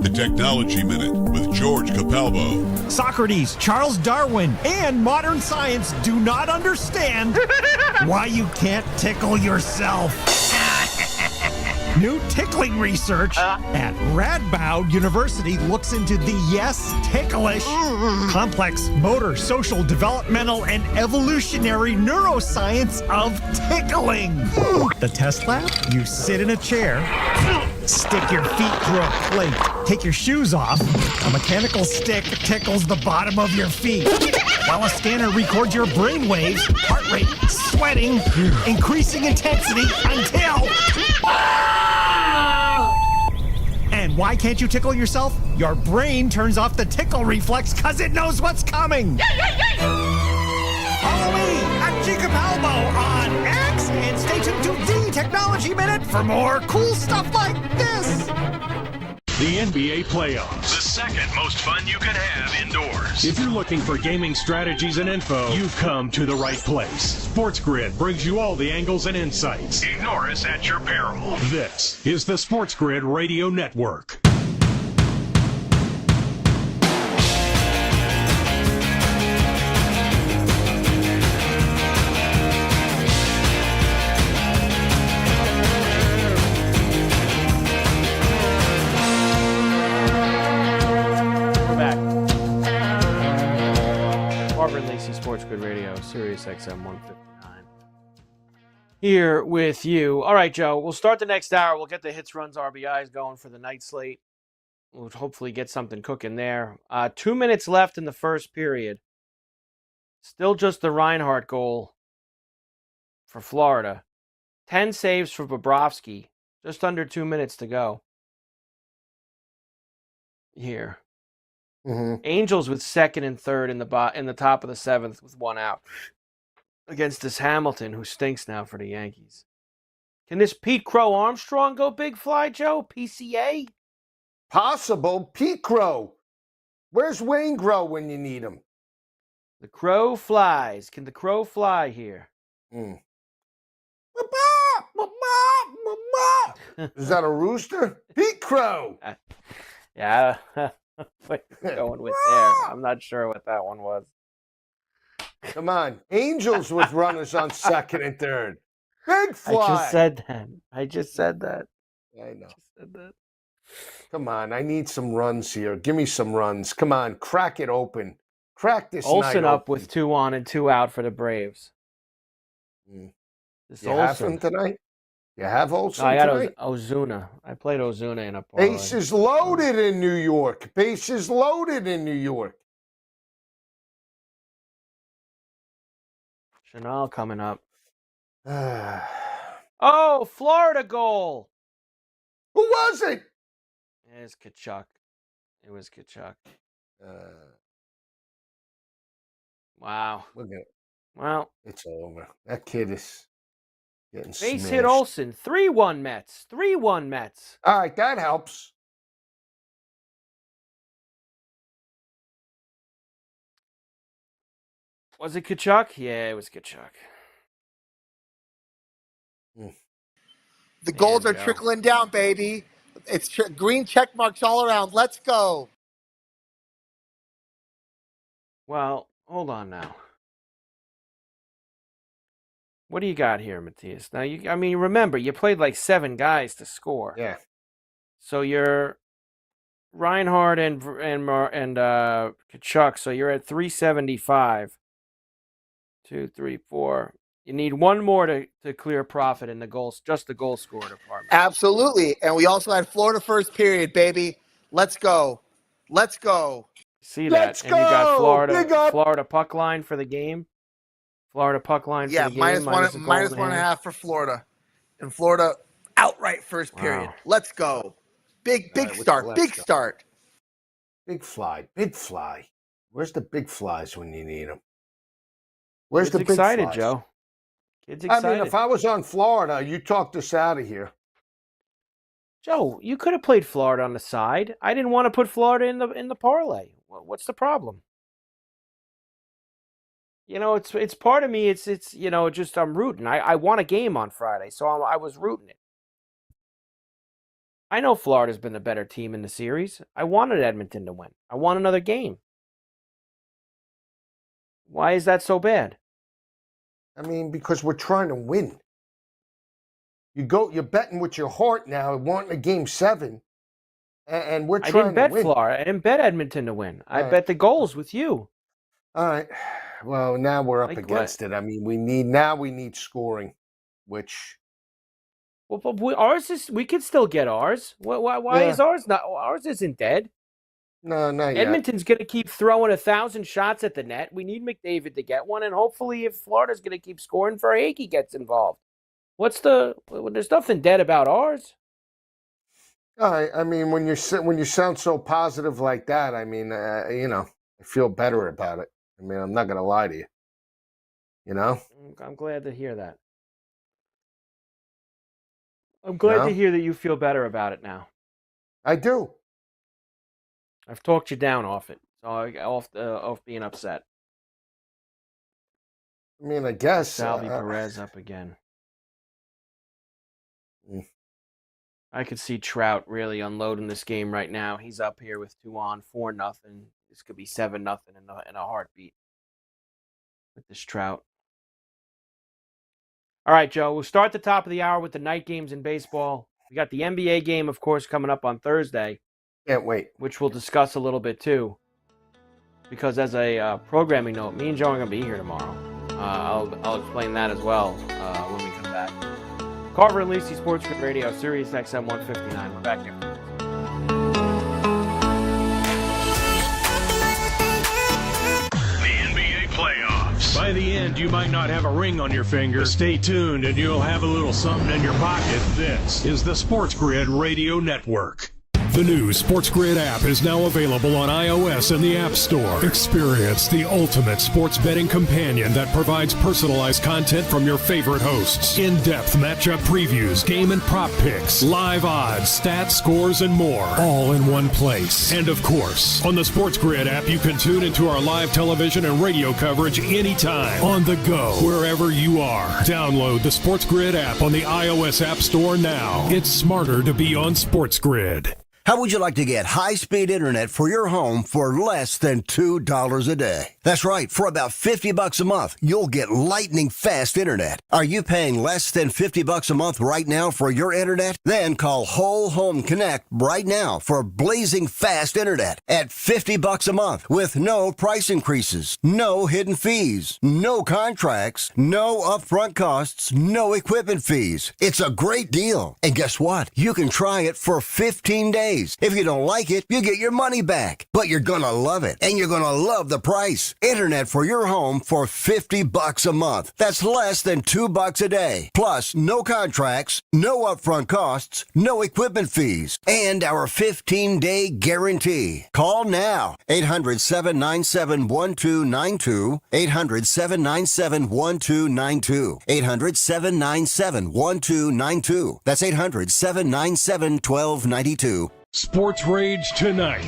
The Technology Minute with George Capalbo. Socrates, Charles Darwin, and modern science do not understand why you can't tickle yourself. New tickling research at Radboud University looks into the ticklish, complex motor, social, developmental, and evolutionary neuroscience of tickling. The test lab? You sit in a chair, stick your feet through a plate, take your shoes off. A mechanical stick tickles the bottom of your feet, while a scanner records your brain waves, heart rate, sweating, increasing intensity until... And why can't you tickle yourself? Your brain turns off the tickle reflex because it knows what's coming. Follow me at G Capalbo on X and stay tuned to the Technology Minute for more cool stuff like this. The NBA playoffs. The second most fun you can have indoors. If you're looking for gaming strategies and info, you've come to the right place. SportsGrid brings you all the angles and insights. Ignore us at your peril. This is the SportsGrid Radio Network. Carver and Lisi, SportsGrid Radio, Sirius XM 159. Here with you. All right, Joe, we'll start the next hour. We'll get the hits, runs, RBIs going for the night slate. We'll hopefully get something cooking there. 2 minutes left in the first period. Still just the Reinhardt goal for Florida. 10 saves for Bobrovsky. Just under 2 minutes to go. here. Mm-hmm. Angels with second and third in the top of the seventh with one out against this Hamilton, who stinks now for the Yankees. Can this Pete Crow Armstrong go big fly, Joe? PCA? Possible. Pete Crow. Where's Wayne Grow when you need him? The Crow flies. Can the Crow fly here? Is that a rooster? Pete Crow. Yeah, what you're going with there? I'm not sure what that one was. Come on. Angels with runners on second and third. Big fly. I just said that. I know. Just said that. Come on. I need some runs here. Give me some runs. Come on. Crack it open. Crack this Olsen night up open. with 2 on and 2 out for the Braves. This You have him tonight? You have Olsen I got tonight? Ozuna. I played Ozuna in a parlay. Bases loaded in New York. Bases loaded in New York. Chanel coming up. Oh, Florida goal. Who was it? It's Kachuk. It was Kachuk. Wow. Look at it. Well, it's over. That kid is getting base smashed. hit Olsen. 3-1 Mets. 3-1 Mets. All right, that helps. Was it Kachuk? Yeah, it was Kachuk. The goals are Joe. trickling down, baby. It's green check marks all around. Let's go. Well, hold on now. What do you got here, Matthias? Now, remember, you played like 7 guys to score. Yeah. So you're Reinhardt and Kachuk. So you're at 375. 2, 3, 4. You need one more to clear profit in the goals, just the goal scorer department. Absolutely. And we also had Florida first period, baby. Let's go. Let's go. See that? Let's and you got go. Big up. Florida puck line for the game. Florida puck line for the game. minus 1.5 for Florida. And Florida outright first period. Wow. Let's go. Big start. Big start. Big fly. Big fly. Where's the big flies when you need them? Where's Kids the big excited, flies? Joe. Kids excited. I mean, if I was on Florida, you talked us out of here. Joe, you could have played Florida on the side. I didn't want to put Florida in the parlay. What's the problem? It's part of me. It's just I'm rooting. I want a game on Friday, so I was rooting it. I know Florida's been the better team in the series. I wanted Edmonton to win. I want another game. Why is that so bad? I mean, because we're trying to win. You're betting with your heart now, wanting a game 7, and we're trying to win. I didn't bet Florida. I didn't bet Edmonton to win. I bet the goals with you. All right. Well, now we're up against it. I mean, we need scoring, which. Well, but we can still get ours. Why is ours not? Ours isn't dead. No, not yet. Edmonton's going to keep throwing 1,000 shots at the net. We need McDavid to get one, and hopefully, if Florida's going to keep scoring, Verhaeghe gets involved. There's nothing dead about ours. All right. I mean, when you sound so positive like that, I mean, I feel better about it. I mean, I'm not going to lie to you. I'm glad to hear that. I'm glad to hear that you feel better about it now. I do. I've talked you down off it, so off being upset. I mean, I guess. Salvi Perez up again. I could see Trout really unloading this game right now. He's up here with 2 on, 4-0. This could be 7-0 in a heartbeat with this Trout. All right, Joe, we'll start the top of the hour with the night games in baseball. We got the NBA game, of course, coming up on Thursday. Can't wait. Which we'll discuss a little bit, too. Because as a programming note, me and Joe are going to be here tomorrow. I'll explain that as well when we come back. Carver and Lisi, SportsGrid Radio, Sirius XM 159. We're back after this. Playoffs. By the end, you might not have a ring on your finger. Stay tuned and you'll have a little something in your pocket. This is the SportsGrid Radio Network. The new SportsGrid app is now available on iOS and the App Store. Experience the ultimate sports betting companion that provides personalized content from your favorite hosts, in-depth matchup previews, game and prop picks, live odds, stats, scores, and more, all in one place. And of course, on the SportsGrid app, you can tune into our live television and radio coverage anytime, on the go, wherever you are. Download the SportsGrid app on the iOS App Store now. It's smarter to be on SportsGrid. How would you like to get high-speed internet for your home for less than $2 a day? That's right. For about $50 a month, you'll get lightning-fast internet. Are you paying less than $50 a month right now for your internet? Then call Whole Home Connect right now for blazing fast internet at $50 a month with no price increases, no hidden fees, no contracts, no upfront costs, no equipment fees. It's a great deal. And guess what? You can try it for 15 days. If you don't like it, you get your money back. But you're gonna love it, and you're gonna love the price. Internet for your home for $50 a month. That's less than $2 a day. Plus, no contracts, no upfront costs, no equipment fees, and our 15-day guarantee. Call now. 800-797-1292. 800-797-1292. 800-797-1292. That's 800-797-1292. Sports Rage tonight.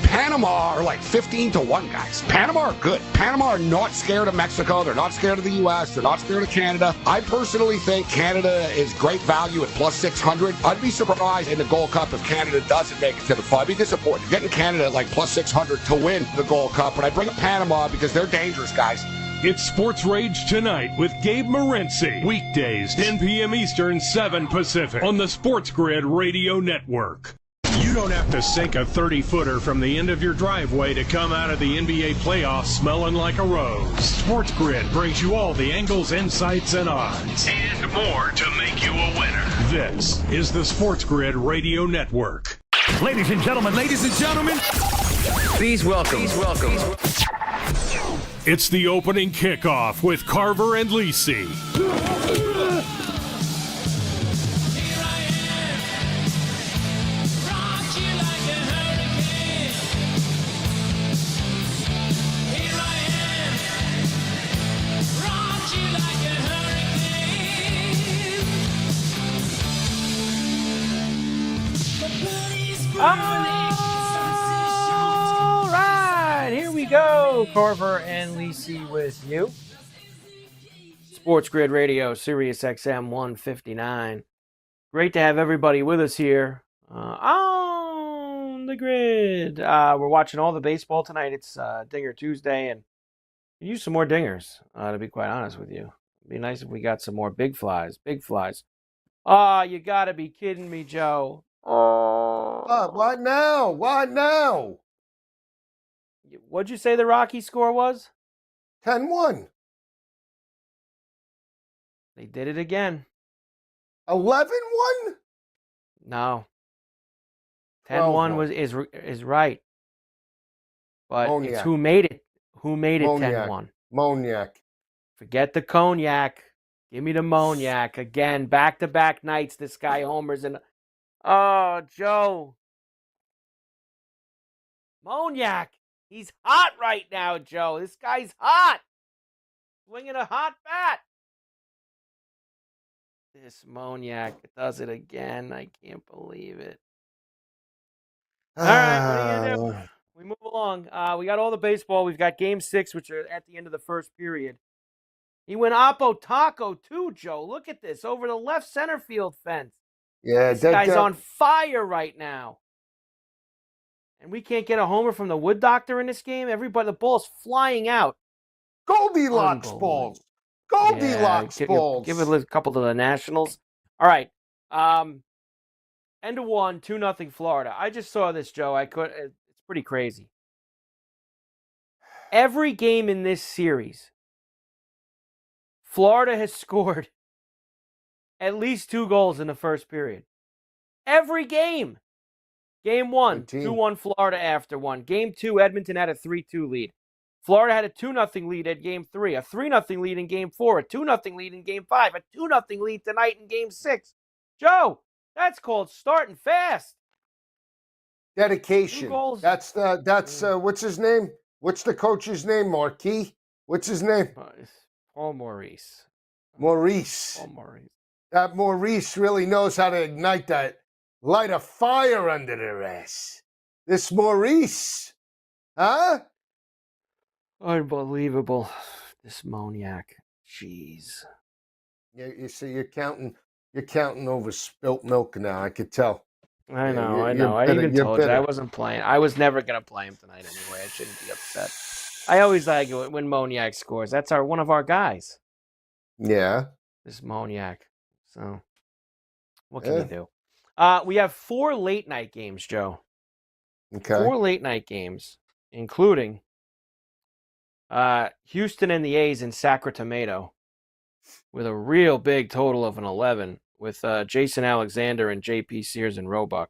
Panama are like 15 to 1, guys. Panama are good. Panama are not scared of Mexico. They're not scared of the U.S. They're not scared of Canada. I personally think Canada is great value at plus 600. I'd be surprised in the Gold Cup if Canada doesn't make it to the final. I'd be disappointed. Getting Canada at like plus 600 to win the Gold Cup. But I bring up Panama because they're dangerous, guys. It's Sports Rage tonight with Gabe Morency. Weekdays, 10 p.m. Eastern, 7 Pacific on the SportsGrid Radio Network. You don't have to sink a 30-footer from the end of your driveway to come out of the NBA playoffs smelling like a rose. SportsGrid brings you all the angles, insights, and odds. And more to make you a winner. This is the SportsGrid Radio Network. Ladies and gentlemen, Please welcome. It's the opening kickoff with Carver and Lisi. All right, here we go. Carver and Lisi with you. SportsGrid Radio, Sirius XM 159. Great to have everybody with us here on the grid. We're watching all the baseball tonight. It's Dinger Tuesday, and we use some more dingers, to be quite honest with you. It'd be nice if we got some more big flies. Oh, you got to be kidding me, Joe. What now? What'd you say the Rocky score was? 10-1. They did it again. 11-1? No. 10-1 is right. But Moniac. It's who made it. Who made it 10-1? Moniac. Forget the cognac. Give me the Moniac. Again, back-to-back nights, this guy homers. Oh, Joe. Moniac. He's hot right now, Joe. This guy's hot. Swinging a hot bat. This Moniac does it again. I can't believe it. All right, what are you going to do? We move along. We got all the baseball. We've got Game 6, which are at the end of the first period. He went Oppo Taco, too, Joe. Look at this. Over the left center field fence. Yeah, this guy's on fire right now. And we can't get a homer from the Wood Doctor in this game. Everybody, the ball's flying out. Goldilocks balls. Goldilocks balls. Give it a couple to the Nationals. All right. End of 1, 2-0 Florida. I just saw this, Joe. It's pretty crazy. Every game in this series, Florida has scored at least 2 goals in the first period. Every game. Game 1, 2-1 Florida after 1. Game 2, Edmonton had a 3-2 lead. Florida had a 2-0 lead at Game 3, a 3-0 lead in Game 4, a 2-0 lead in Game 5, a 2-0 lead tonight in Game 6. Joe, that's called starting fast. Dedication. 2 goals. That's what's his name? What's the coach's name? Marquis? What's his name? Paul Maurice. Maurice. Paul Maurice. That Maurice really knows how to ignite that, light a fire under their ass. This Maurice, huh? Unbelievable. This Moniac. Jeez. You see, you're counting over spilt milk now. I could tell. I know. I even told you I wasn't playing. I was never gonna play him tonight anyway. I shouldn't be upset. I always like it when Moniac scores. That's one of our guys. Yeah. This Moniac. So, what can you do? We have 4 late night games, Joe. Okay. 4 late night games, including Houston and the A's in Sacramento, with a real big total of an 11, with Jason Alexander and J.P. Sears and Roebuck.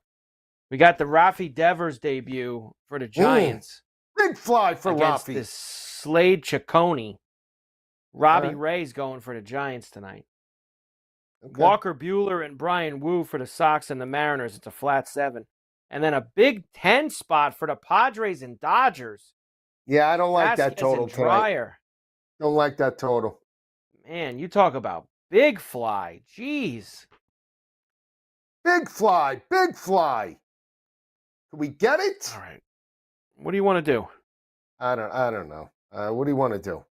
We got the Rafi Devers debut for the Giants. Big fly for against Rafi. This Slade Ciccone. Robbie Ray's going for the Giants tonight. Okay. Walker Buehler and Brian Wu for the Sox and the Mariners. It's a flat 7. And then a Big 10 spot for the Padres and Dodgers. Yeah, I don't like that Vasquez total and tonight. Dreyer. Don't like that total. Man, you talk about big fly. Jeez. Big fly. Big fly. Can we get it? All right. What do you want to do? I don't know. What do you want to do?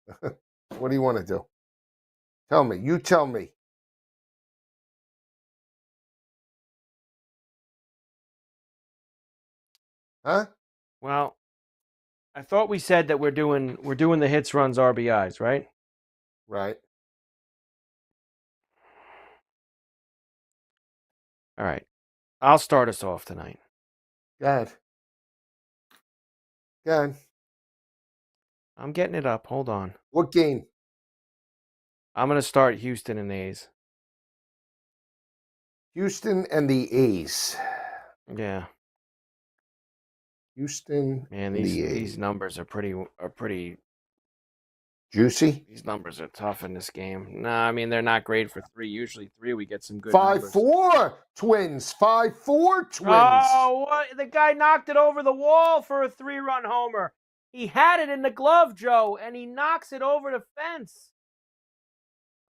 What do you want to do? Tell me. You tell me. Huh? Well, I thought we said that we're doing the hits, runs, RBIs, right? Right. All right. I'll start us off tonight. Go ahead. Go ahead. I'm getting it up. Hold on. What game? I'm going to start Houston and A's. Houston and the A's. Yeah. Houston. Man, and the A's. these numbers are pretty juicy. These numbers are tough in this game. No, I mean they're not great for 3. Usually 3 we get some good 5-4 Twins. 5-4 Twins. Oh, what? The guy knocked it over the wall for a 3-run homer. He had it in the glove, Joe, and he knocks it over the fence.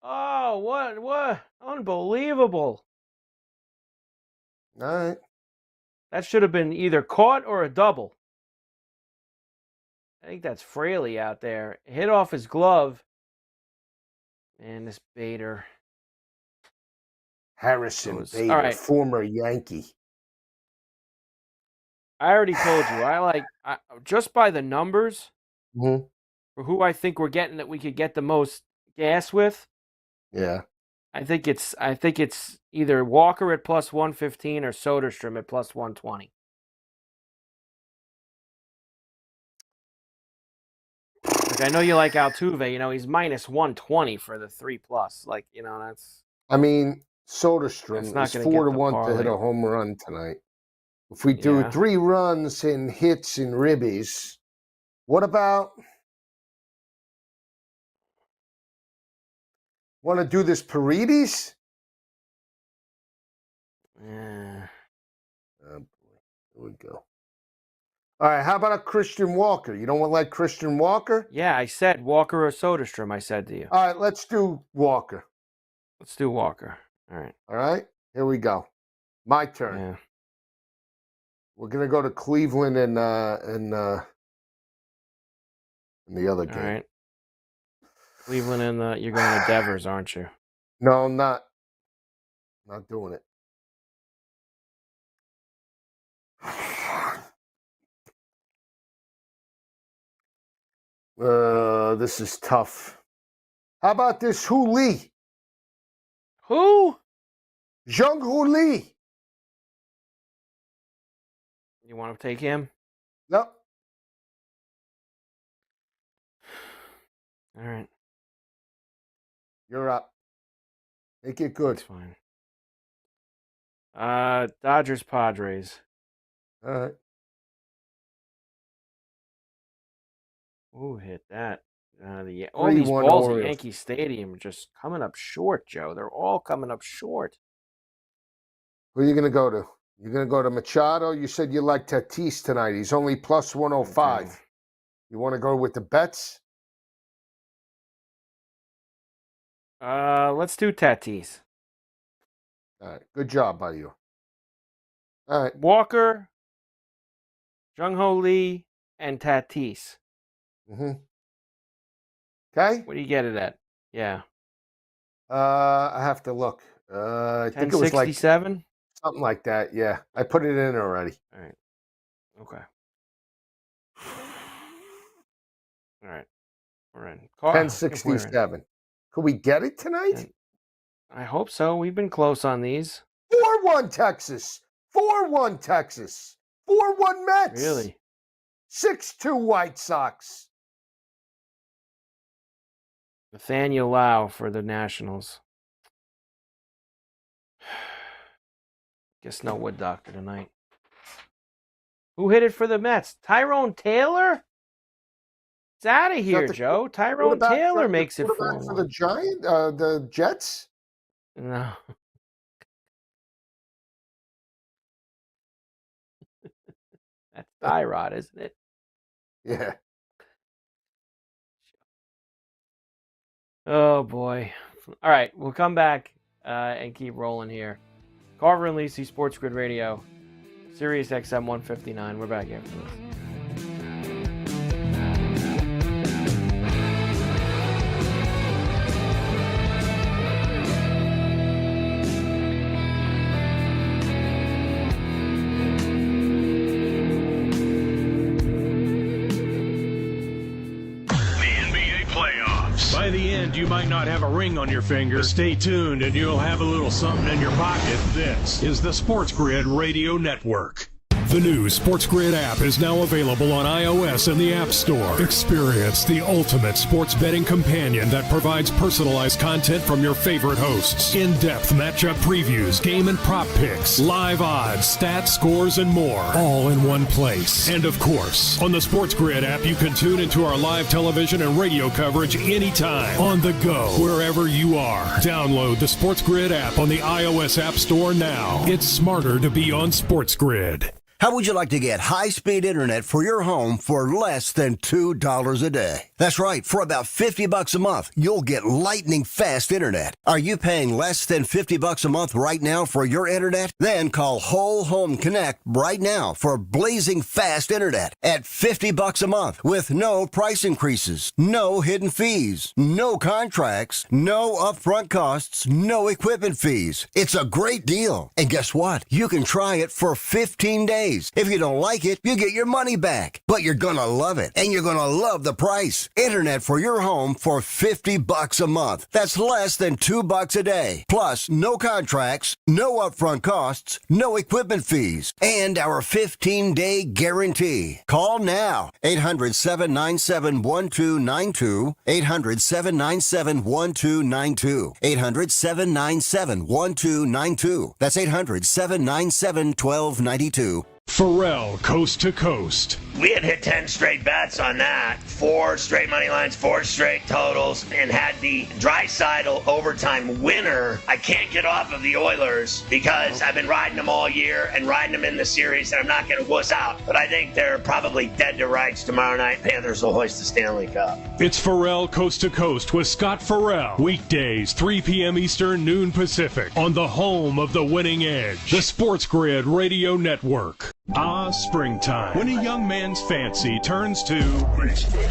Oh, what? Unbelievable. All right. That should have been either caught or a double. I think that's Fraley out there. Hit off his glove. And this Bader. Harrison Bader, former Yankee. I already told you. I just by the numbers for who I think we're getting that we could get the most gas with. Yeah. I think it's either Walker at plus 115 or Soderstrom at plus 120. Like I know you like Altuve, he's minus 120 for the 3+. Like, that's. I mean, Soderstrom is 4-1 to hit a home run tonight. If we do 3 runs and hits and ribbies, what about? Want to do this Paredes? Yeah. Oh boy, here we go. All right, how about a Christian Walker? You don't want like Christian Walker? Yeah, I said Walker or Soderstrom, I said to you. All right, let's do Walker. Let's do Walker. All right. All right, here we go. My turn. Yeah. We're going to go to Cleveland and the other game. All right. Cleveland and you're going to Devers, aren't you? No, I'm not. Not doing it. This is tough. How about this Hu Lee? Who? Jung Hu Lee. You want to take him? Yep. All right. You're up. Make it good. That's fine. Dodgers, Padres. All right. Ooh, hit that. All these balls at Yankee Stadium are just coming up short, Joe. They're all coming up short. Who are you going to go to? You're going to go to Machado? You said you like Tatis tonight. He's only plus 105. You want to go with the bets? Let's do Tatis. All right. Good job by you. All right. Walker, Jung-Ho Lee, and Tatis. Mm-hmm. Okay. What do you get it at? Yeah. I have to look. I think it was like 1067? something like that. Yeah. I put it in already. All right. Okay. All right. We're in. 1067. Could we get it tonight? I hope so. We've been close on these. 4-1 Texas. 4-1 Texas. 4-1 Mets. Really? 6-2 White Sox. Nathaniel Lau for the Nationals. Guess no Wood Doctor tonight. Who hit it for the Mets? Tyrone Taylor? It's out of here, Joe. Tyrone Taylor makes it for the the Jets. No. That's Tyrod, isn't it? Yeah. Oh boy. All right, we'll come back and keep rolling here. Carver and Lisi, Sports Grid Radio, Sirius XM 159. We're back after this. By the end, you might not have a ring on your finger. Stay tuned and you'll have a little something in your pocket. This is the Sports Grid Radio Network. The new SportsGrid app is now available on iOS and the App Store. Experience the ultimate sports betting companion that provides personalized content from your favorite hosts. In-depth matchup previews, game and prop picks, live odds, stats, scores, and more. All in one place. And of course, on the SportsGrid app, you can tune into our live television and radio coverage anytime. On the go, wherever you are. Download the SportsGrid app on the iOS App Store now. It's smarter to be on SportsGrid. How would you like to get high-speed internet for your home for less than $2 a day? That's right. For about $50 a month, you'll get lightning-fast internet. Are you paying less than $50 a month right now for your internet? Then call Whole Home Connect right now for blazing fast internet at $50 a month with no price increases, no hidden fees, no contracts, no upfront costs, no equipment fees. It's a great deal. And guess what? You can try it for 15 days. If you don't like it, you get your money back. But you're gonna love it, and you're gonna love the price. Internet for your home for $50 a month. That's less than $2 a day. Plus, no contracts, no upfront costs, no equipment fees, and our 15-day guarantee. Call now. 800-797-1292. 800-797-1292. 800-797-1292. That's 800-797-1292. Pharrell, Coast to Coast. We had hit 10 straight bets on that. 4 straight money lines, 4 straight totals, and had the Draisaitl overtime winner. I can't get off of the Oilers because I've been riding them all year and riding them in the series, and I'm not going to wuss out. But I think they're probably dead to rights tomorrow night. Panthers will hoist the Stanley Cup. It's Pharrell, Coast to Coast with Scott Farrell. Weekdays, 3 p.m. Eastern, noon Pacific, on the home of the winning edge, the Sports Grid Radio Network. Ah, springtime. When a young man's fancy turns to...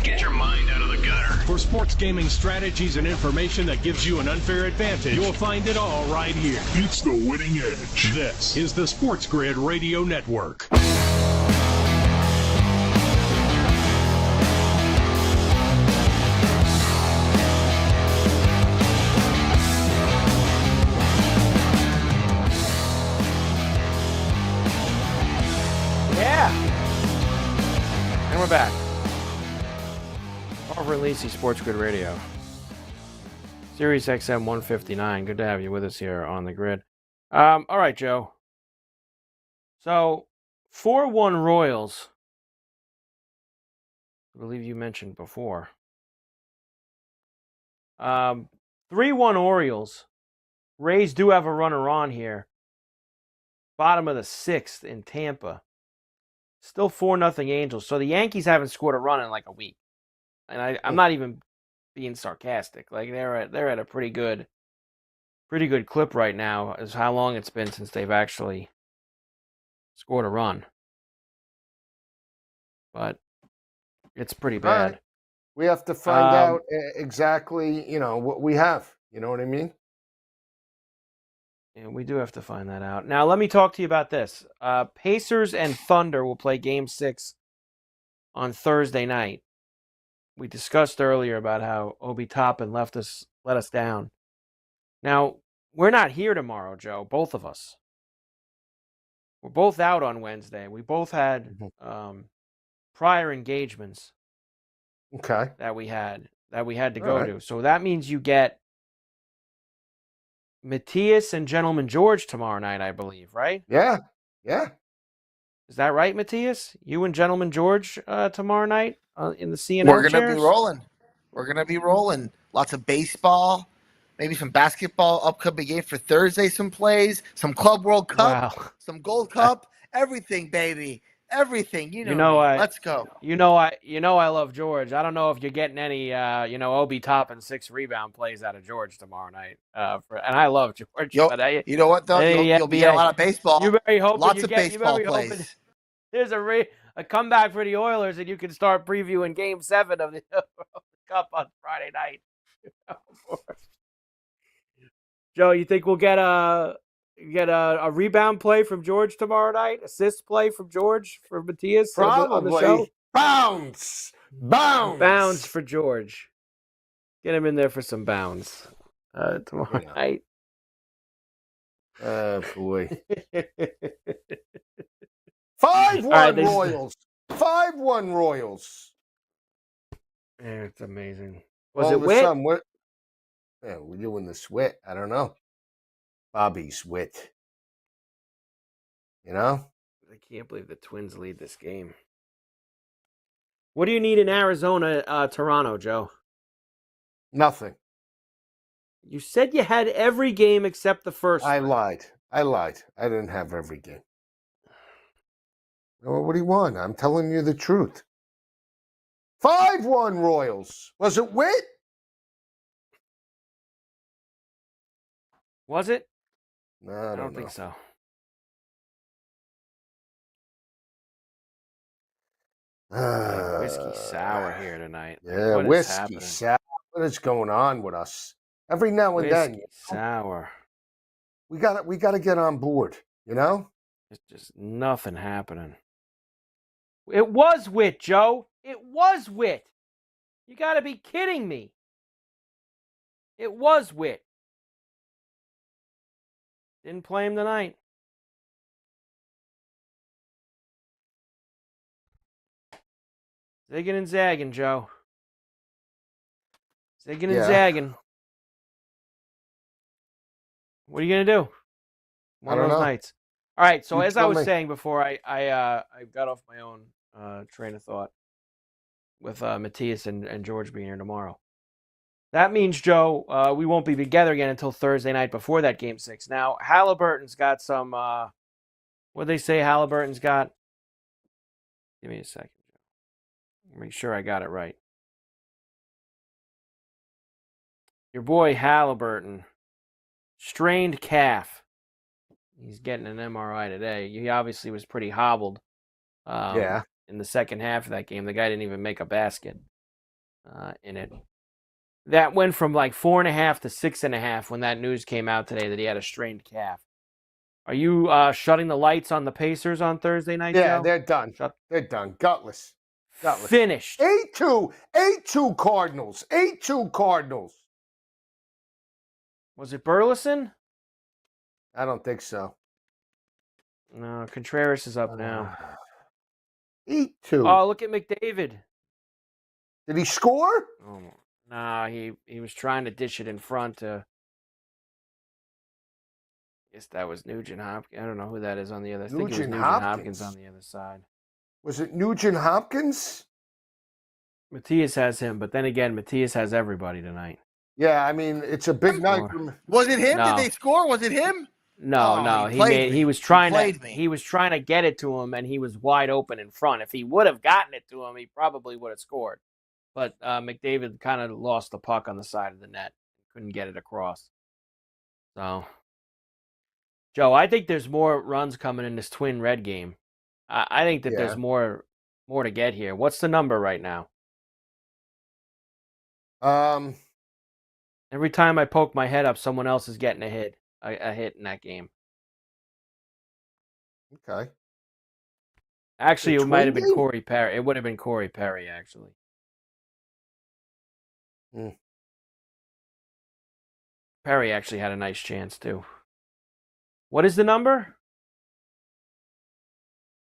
Get your mind out of the gutter. For sports gaming strategies and information that gives you an unfair advantage, you'll find it all right here. It's the winning edge. This is the Sports Grid Radio Network. And we're back. Carver and Lisi, Sports Grid Radio. Sirius XM 159. Good to have you with us here on the grid. All right, Joe. So, 4-1 Royals. I believe you mentioned before. 3-1 Orioles. Rays do have a runner on here. bottom of the 6th in Tampa. Still 4-0 Angels. So the Yankees haven't scored a run in like a week. And I'm not even being sarcastic. Like they're at a pretty good clip right now, is how long it's been since they've actually scored a run. But it's pretty bad. Right. We have to find out exactly, what we have. You know what I mean? Yeah, we do have to find that out. Now, let me talk to you about this. Pacers and Thunder will play Game 6 on Thursday night. We discussed earlier about how Obi Toppin let us down. Now, we're not here tomorrow, Joe, both of us. We're both out on Wednesday. We both had prior engagements that we had to go to. So that means you get Matthias and Gentleman George tomorrow night, I believe, right? Yeah. Is that right, Matthias? You and Gentleman George tomorrow night in the CNL We're gonna chairs? be rolling. We're gonna be rolling. Lots of baseball, maybe some basketball. Upcoming game for Thursday. Some plays, some Club World Cup, some Gold Cup, everything, baby, everything. Let's go. I love George. I don't know if you're getting any, Obi Toppin 6 rebound plays out of George tomorrow night. And I love George. You know what though? You'll be getting a lot of baseball. You better hope lots of baseball plays. There's a comeback for the Oilers, and you can start previewing Game 7 of the Cup on Friday night. Joe, you think we'll get a rebound play from George tomorrow night? Assist play from George for Matthias on the show? Bounds for George. Get him in there for some bounds tomorrow night. Oh, boy. 5-1 Royals. 5-1 Royals. Yeah, it's amazing. Was it Witt? Yeah, we're doing the Swit. I don't know. Bobby's Wit. I can't believe the Twins lead this game. What do you need in Arizona, Toronto, Joe? Nothing. You said you had every game except the first. I lied. I didn't have every game. Well, what do you want? I'm telling you the truth. 5-1 Royals. Was it Witt? Was it? No, I don't think so. Whiskey sour here tonight. Yeah, whiskey sour. What is going on with us? Every now and then, sour. We gotta get on board. There's just nothing happening. It was Witt, Joe. It was Witt. You got to be kidding me. It was Witt. Didn't play him tonight. Zigging and zagging, Joe. Zigging and zagging. What are you going to do? One of those nights. All right, so as I was saying before, I got off my own train of thought with Matthias and George being here tomorrow. That means, Joe, we won't be together again until Thursday night before that Game 6. Now, Halliburton's got some, what they say Halliburton's got? Give me a second, Joe. Make sure I got it right. Your boy Halliburton, strained calf. He's getting an MRI today. He obviously was pretty hobbled in the second half of that game. The guy didn't even make a basket in it. That went from like 4.5 to 6.5 when that news came out today that he had a strained calf. Are you shutting the lights on the Pacers on Thursday night, Yeah, Joe? they're done. They're done. Gutless. Finished. 8-2 Cardinals. 8-2 Cardinals. Was it Burleson? I don't think so. No, Contreras is up now. 8-2. Oh, look at McDavid. Did he score? Oh, nah, he was trying to dish it in front to. I guess that was Nugent Hopkins. I don't know who that is on the other. I think it was Nugent Hopkins on the other side. Was it Nugent Hopkins? Matthias has him, but then again, Matthias has everybody tonight. Yeah, I mean, it's a big night. Was it him? No. Did they score? Was it him? No. He was trying to get it to him, and he was wide open in front. If he would have gotten it to him, he probably would have scored. But McDavid kind of lost the puck on the side of the net, couldn't get it across. So, Joe, I think there's more runs coming in this Twin Red game. I think that there's more to get here. What's the number right now? Every time I poke my head up, someone else is getting a hit in that game. Okay. Actually, it might have been Corey Perry. It would have been Corey Perry, actually. Perry actually had a nice chance, too. What is the number?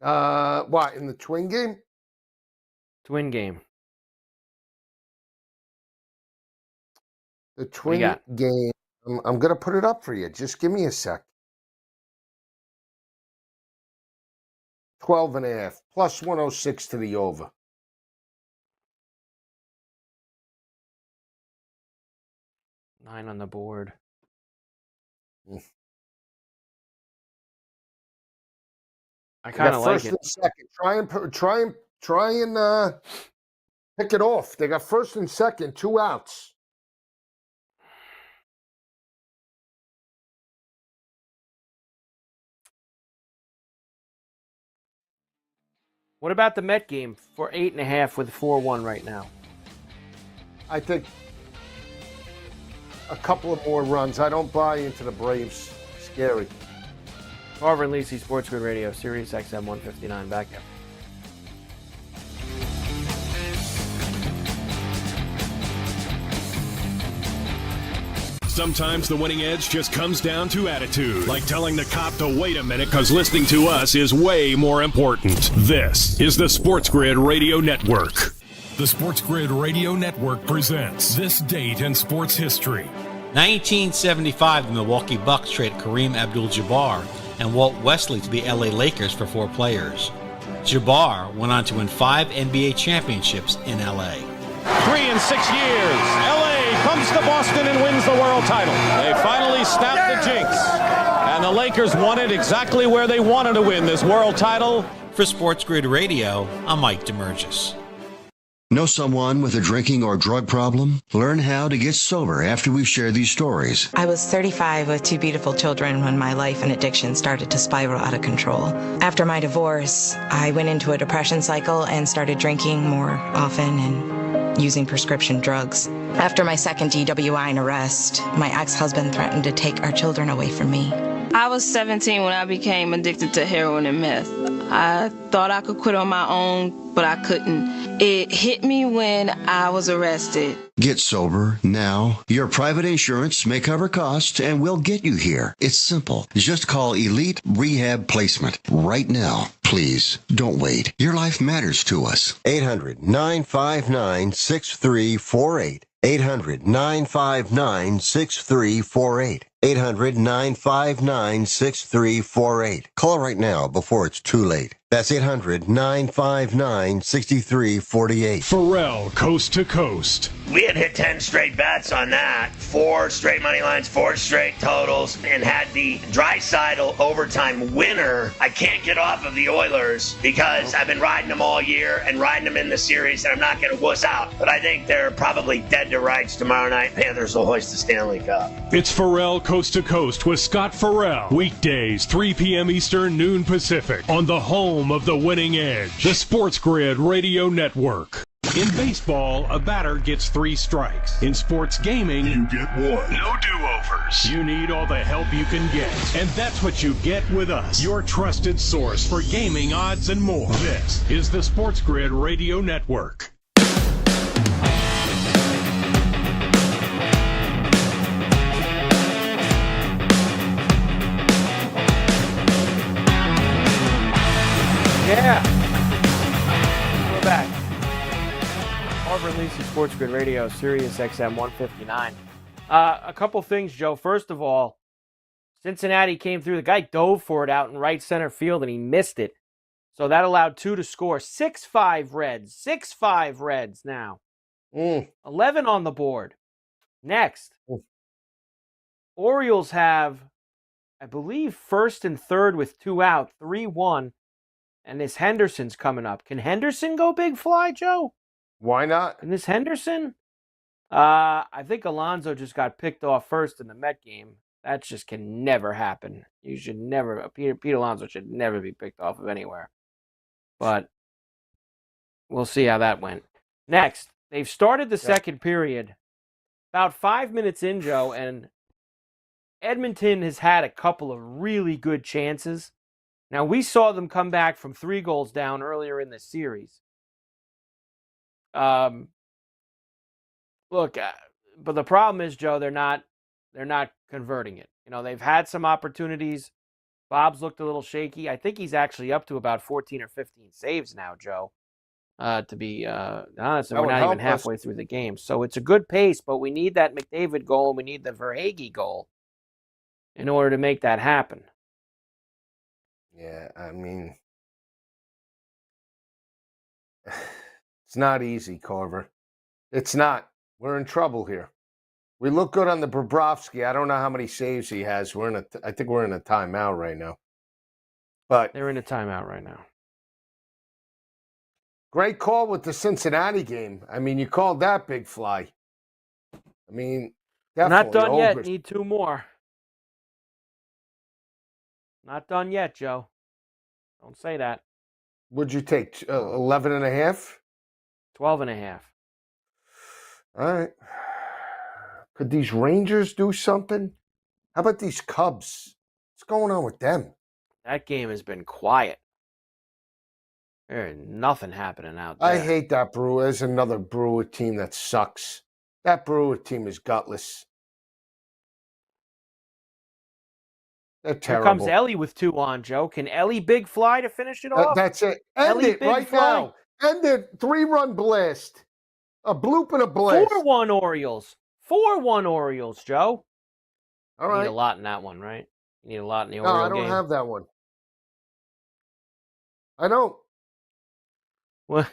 What, in the Twin game? Twin game. The Twin game. I'm going to put it up for you. Just give me a sec. 12.5 plus 106 to the over. Nine on the board. I kind of like first it. And second. Try and pick it off. They got first and second, 2 outs. What about the Met game for 8.5 with 4-1 right now? I think a couple of more runs. I don't buy into the Braves. Scary. Carver and Lisi, SportsGrid Radio, Sirius XM 159. Back up. Sometimes the winning edge just comes down to attitude. Like telling the cop to wait a minute because listening to us is way more important. This is the SportsGrid Radio Network. The SportsGrid Radio Network presents This Date in Sports History. 1975, the Milwaukee Bucks traded Kareem Abdul-Jabbar and Walt Wesley to the LA Lakers for 4 players. Jabbar went on to win 5 NBA championships in LA. 3 in 6 years, LA comes to Boston and wins the world title. They finally snapped the jinx, and the Lakers won it exactly where they wanted to win this world title. For SportsGrid Radio, I'm Mike DeMurgis. Know someone with a drinking or drug problem? Learn how to get sober after we share these stories. I was 35 with 2 beautiful children when my life and addiction started to spiral out of control. After my divorce, I went into a depression cycle and started drinking more often and using prescription drugs. After my second DWI and arrest, my ex-husband threatened to take our children away from me. I was 17 when I became addicted to heroin and meth. I thought I could quit on my own, but I couldn't. It hit me when I was arrested. Get sober now. Your private insurance may cover costs and we'll get you here. It's simple. Just call Elite Rehab Placement right now. Please, don't wait. Your life matters to us. 800-959-6348. 800-959-6348. 800-959-6348. Call right now before it's too late. That's 800-959-6348. Pharrell, Coast to Coast. We had hit 10 straight bets on that. 4 straight money lines, 4 straight totals, and had the Draisaitl overtime winner. I can't get off of the Oilers because I've been riding them all year and riding them in the series, and I'm not going to wuss out. But I think they're probably dead to rights tomorrow night. Panthers will hoist the Stanley Cup. It's Pharrell Coast to Coast with Scott Farrell. Weekdays, 3 p.m. Eastern, noon Pacific. On the home of the winning edge, the SportsGrid Radio Network. In baseball, a batter gets 3 strikes. In sports gaming, You get 1. no do-overs. You need all the help you can get. And that's what you get with us, your trusted source for gaming odds and more. This is the SportsGrid Radio Network. Yeah. We're back. Carver and Lisi, SportsGrid Radio, Sirius XM 159. A couple things, Joe. First of all, Cincinnati came through. The guy dove for it out in right center field, and he missed it. So that allowed 2 to score. 6-5 Reds. 6-5 Reds now. 11 on the board. Next. Orioles have I believe, first and third with 2 out, 3-1. And this Henderson's coming up. Can Henderson go big fly, Joe? Why not? And this Henderson? I think Alonso just got picked off first in the Met game. That just can never happen. You should never, Pete Alonso should never be picked off of anywhere. But we'll see how that went. Next, they've started the second period. About 5 minutes in, Joe, and Edmonton has had a couple of really good chances. Now, we saw them come back from 3 goals down earlier in the series. Look, but the problem is, Joe, they're not converting it. You know, they've had some opportunities. Bob's looked a little shaky. I think he's actually up to about 14 or 15 saves now, Joe. To be honest, we're not even halfway through the game. So it's a good pace, but we need that McDavid goal and we need the Verhaeghe goal in order to make that happen. Yeah, I mean, it's not easy, Carver. It's not. We're in trouble here. We look good on the Bobrovsky. I don't know how many saves he has. I think we're in a timeout right now. But they're in a timeout right now. Great call with the Cincinnati game. I mean, you called that big fly. I mean, definitely. Not done yet. Need 2 more. Not done yet, Joe. Don't say that. What'd you take? 11 and a half? 12 and a half. All right. Could these Rangers do something? How about these Cubs? What's going on with them? That game has been quiet. There's nothing happening out there. I hate that Brewer. There's another Brewer team that sucks. That Brewer team is gutless. They're terrible. Here comes Ellie with 2 on, Joe. Can Ellie big fly to finish it off? That's it. End it right now. End it. 3-run blast. A bloop and a blast. 4-1 Orioles. 4-1 Orioles, Joe. All right. You need a lot in that one, right? You need a lot in the Oriole game. No, I don't have that one. I don't. What?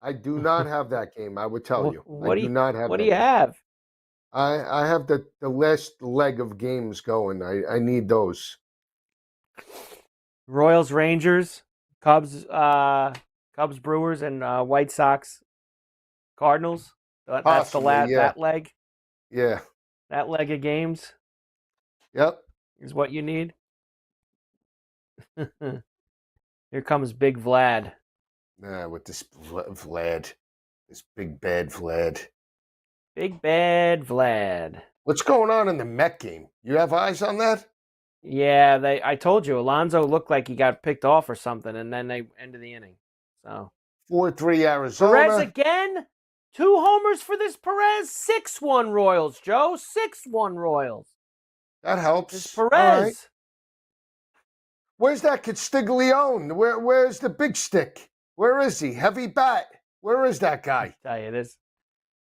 I do not have that game. I would tell you. I do not have. What do you have? I have the last leg of games going. I need those. Royals, Rangers, Cubs, Brewers, and White Sox, Cardinals. That's that leg. Yeah. That leg of games. Yep. Is what you need. Here comes Big Vlad. Nah, with this Vlad. This big bad Vlad. Big bad Vlad. What's going on in the Met game? You have eyes on that? Yeah, I told you, Alonso looked like he got picked off or something, and then they ended the inning. So 4-3 Arizona. Perez again? 2 homers for this Perez? 6-1 Royals, Joe. 6-1 Royals. That helps. It's Perez. Right. Where's that Castiglione? Where's the big stick? Where is he? Heavy bat. Where is that guy? I tell you,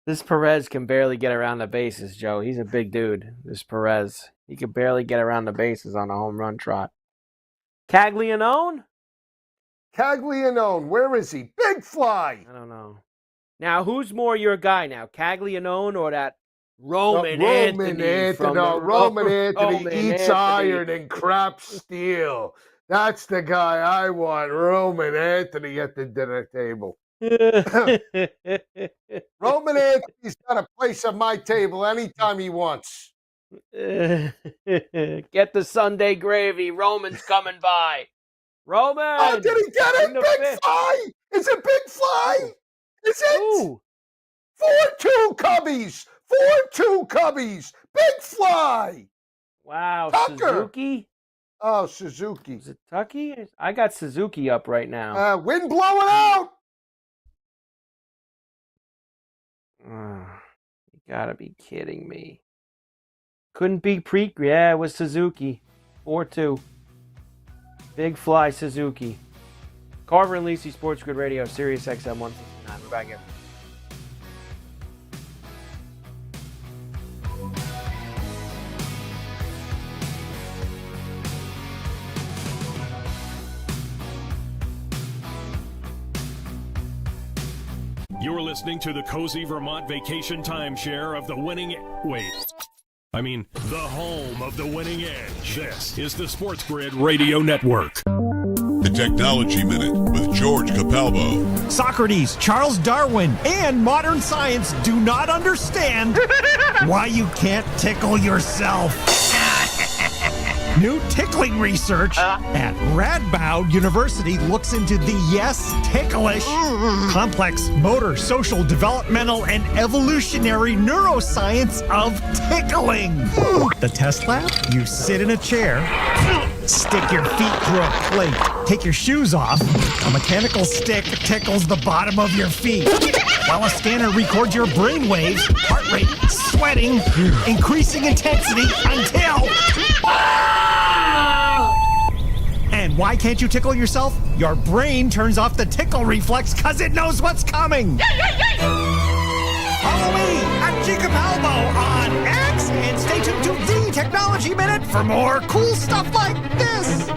this Perez can barely get around the bases, Joe. He's a big dude, this Perez. He can barely get around the bases on a home run trot. Caglianone? Caglianone. Where is he? Big fly. I don't know. Now, who's more your guy now? Caglianone or that Roman Anthony? Roman Anthony eats iron and crap steel. That's the guy I want, Roman Anthony at the dinner table. Roman Anthony's got a place at my table anytime he wants. Get the Sunday gravy. Roman's coming by. Roman! Oh, did he get it? Big fly! Is it big fly? Is it? Ooh. 4-2 Cubbies! 4-2 Cubbies! Big fly! Wow, Tucker. Suzuki? Oh, Suzuki. Is it Tucky? I got Suzuki up right now. Wind blowing out! You gotta be kidding me. Couldn't be Yeah, it was Suzuki. 4-2. Big fly Suzuki. Carver and Lisi, SportsGrid Radio, Sirius XM 159. We're back here. You're listening to the cozy Vermont vacation timeshare of the winning... the home of the winning edge. This is the SportsGrid Radio Network. The Technology Minute with George Capalbo. Socrates, Charles Darwin, and modern science do not understand why you can't tickle yourself. New tickling research at Radboud University looks into the ticklish, complex motor, social, developmental, and evolutionary neuroscience of tickling. The test lab? You sit in a chair, stick your feet through a plate, take your shoes off, a mechanical stick tickles the bottom of your feet, while a scanner records your brain waves, heart rate, sweating, increasing intensity until... And why can't you tickle yourself? Your brain turns off the tickle reflex because it knows what's coming. Follow me at G Capalbo on X and stay tuned to the Technology Minute for more cool stuff like this.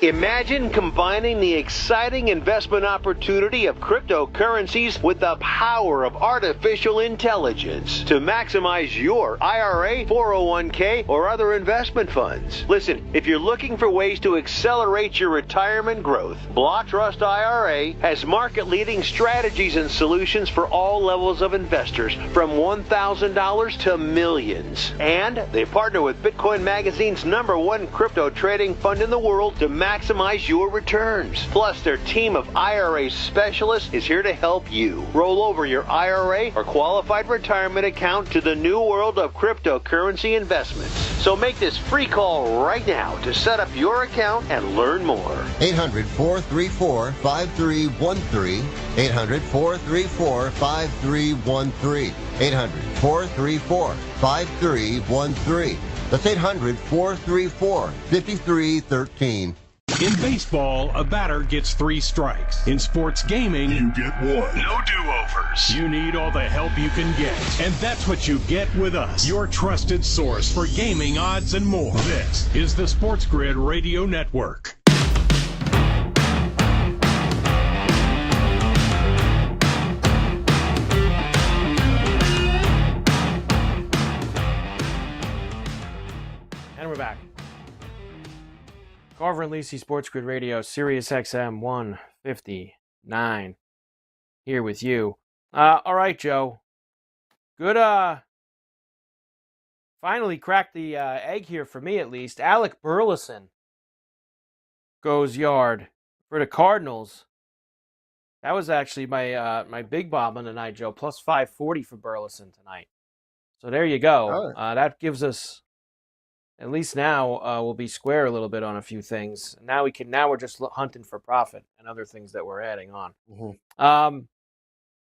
Imagine combining the exciting investment opportunity of cryptocurrencies with the power of artificial intelligence to maximize your IRA, 401k, or other investment funds. Listen, if you're looking for ways to accelerate your retirement growth, Block Trust IRA has market-leading strategies and solutions for all levels of investors, from $1,000 to millions. And they partner with Bitcoin Magazine's #1 crypto trading fund in the world to maximize your returns. Plus, their team of IRA specialists is here to help you roll over your IRA or qualified retirement account to the new world of cryptocurrency investments. So make this free call right now to set up your account and learn more. 800-434-5313. 800-434-5313. 800-434-5313. That's 800-434-5313. In baseball, a batter gets 3 strikes. In sports gaming, You get 1. No do-overs. you need all the help you can get. And that's what you get with us, your trusted source for gaming odds and more. This is the SportsGrid Radio Network. And we're back. Carver and Lisi, SportsGrid Radio, Sirius XM 159, here with you. All right, Joe. Good, finally cracked the egg here for me, at least. Alec Burleson goes yard for the Cardinals. That was actually my my big bomb on the night, Joe. Plus 540 for Burleson tonight. So there you go. That gives us... At least now we'll be square a little bit on a few things. Now we're just hunting for profit and other things that we're adding on.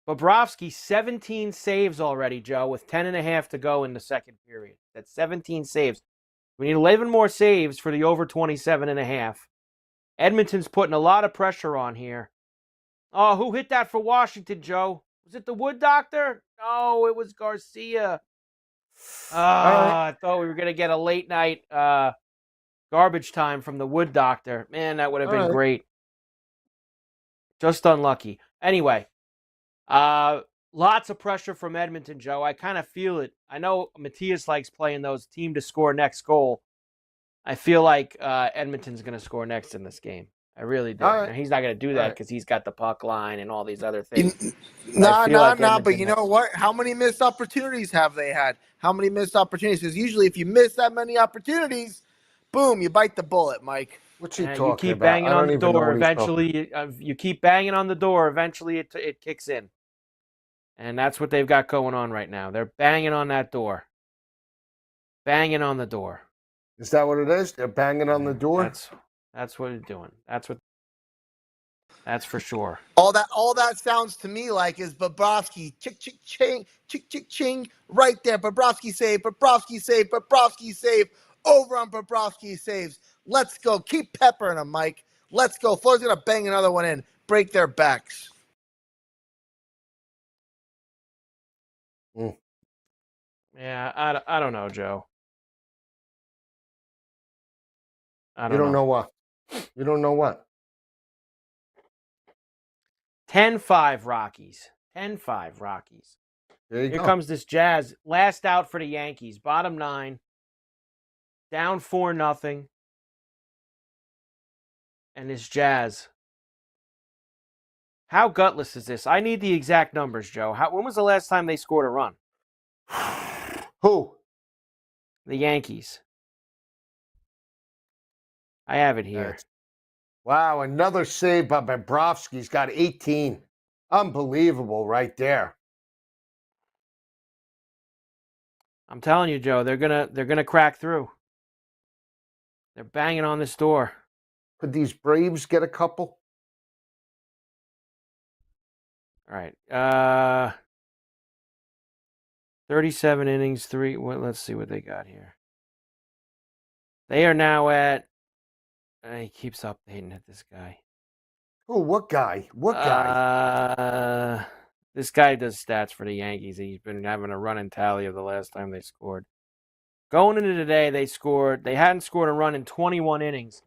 Bobrovsky, 17 saves already, Joe, with 10.5 to go in the second period. That's 17 saves. We need 11 more saves for the over 27.5. Edmonton's putting a lot of pressure on here. Oh, who hit that for Washington, Joe? Was it the Wood Doctor? No, it was Garcia. I thought we were going to get a late night garbage time from the Wood Doctor. Man, that would have been great. Just unlucky. Anyway, lots of pressure from Edmonton, Joe. I kind of feel it. I know Matthias likes playing those team to score next goal. I feel like Edmonton's going to score next in this game. I really do. Now, he's not going to do that because he's got the puck line and all these other things. But you know what? How many missed opportunities have they had? How many missed opportunities? Because usually if you miss that many opportunities, boom, you bite the bullet, Mike. What's he talking you keep about? banging on the door. Eventually, you keep banging on the door. Eventually, it kicks in. And that's what they've got going on right now. They're banging on that door. Banging on the door. Is that what it is? They're banging on the door? That's what it's doing. That's for sure. All that sounds to me like is Bobrovsky, chick, chick, ching, chick, chick, ching, right there. Bobrovsky save, Bobrovsky save, Bobrovsky save, over on Bobrovsky saves. Let's go. Keep peppering them, Mike. Let's go. Florida's going to bang another one in. Break their backs. Yeah, I don't know, Joe. You don't know what? You don't know what? 10-5 Rockies. 10-5 Rockies. There you Here go. comes this Jazz. Last out for the Yankees. Bottom 9. Down 4-0. And this Jazz. How gutless is this? I need the exact numbers, Joe. When was the last time they scored a run? Who? The Yankees. I have it here. Wow, another save by Bobrovsky. He's got 18. Unbelievable right there. I'm telling you, Joe, they're gonna crack through. They're banging on this door. Could these Braves get a couple? All right. 37 innings, 3. Let's see what they got here. They are now at. He keeps updating it. This guy. Oh, what guy? What guy? This guy does stats for the Yankees. He's been having a running tally of the last time they scored. Going into today, they hadn't scored a run in 21 innings.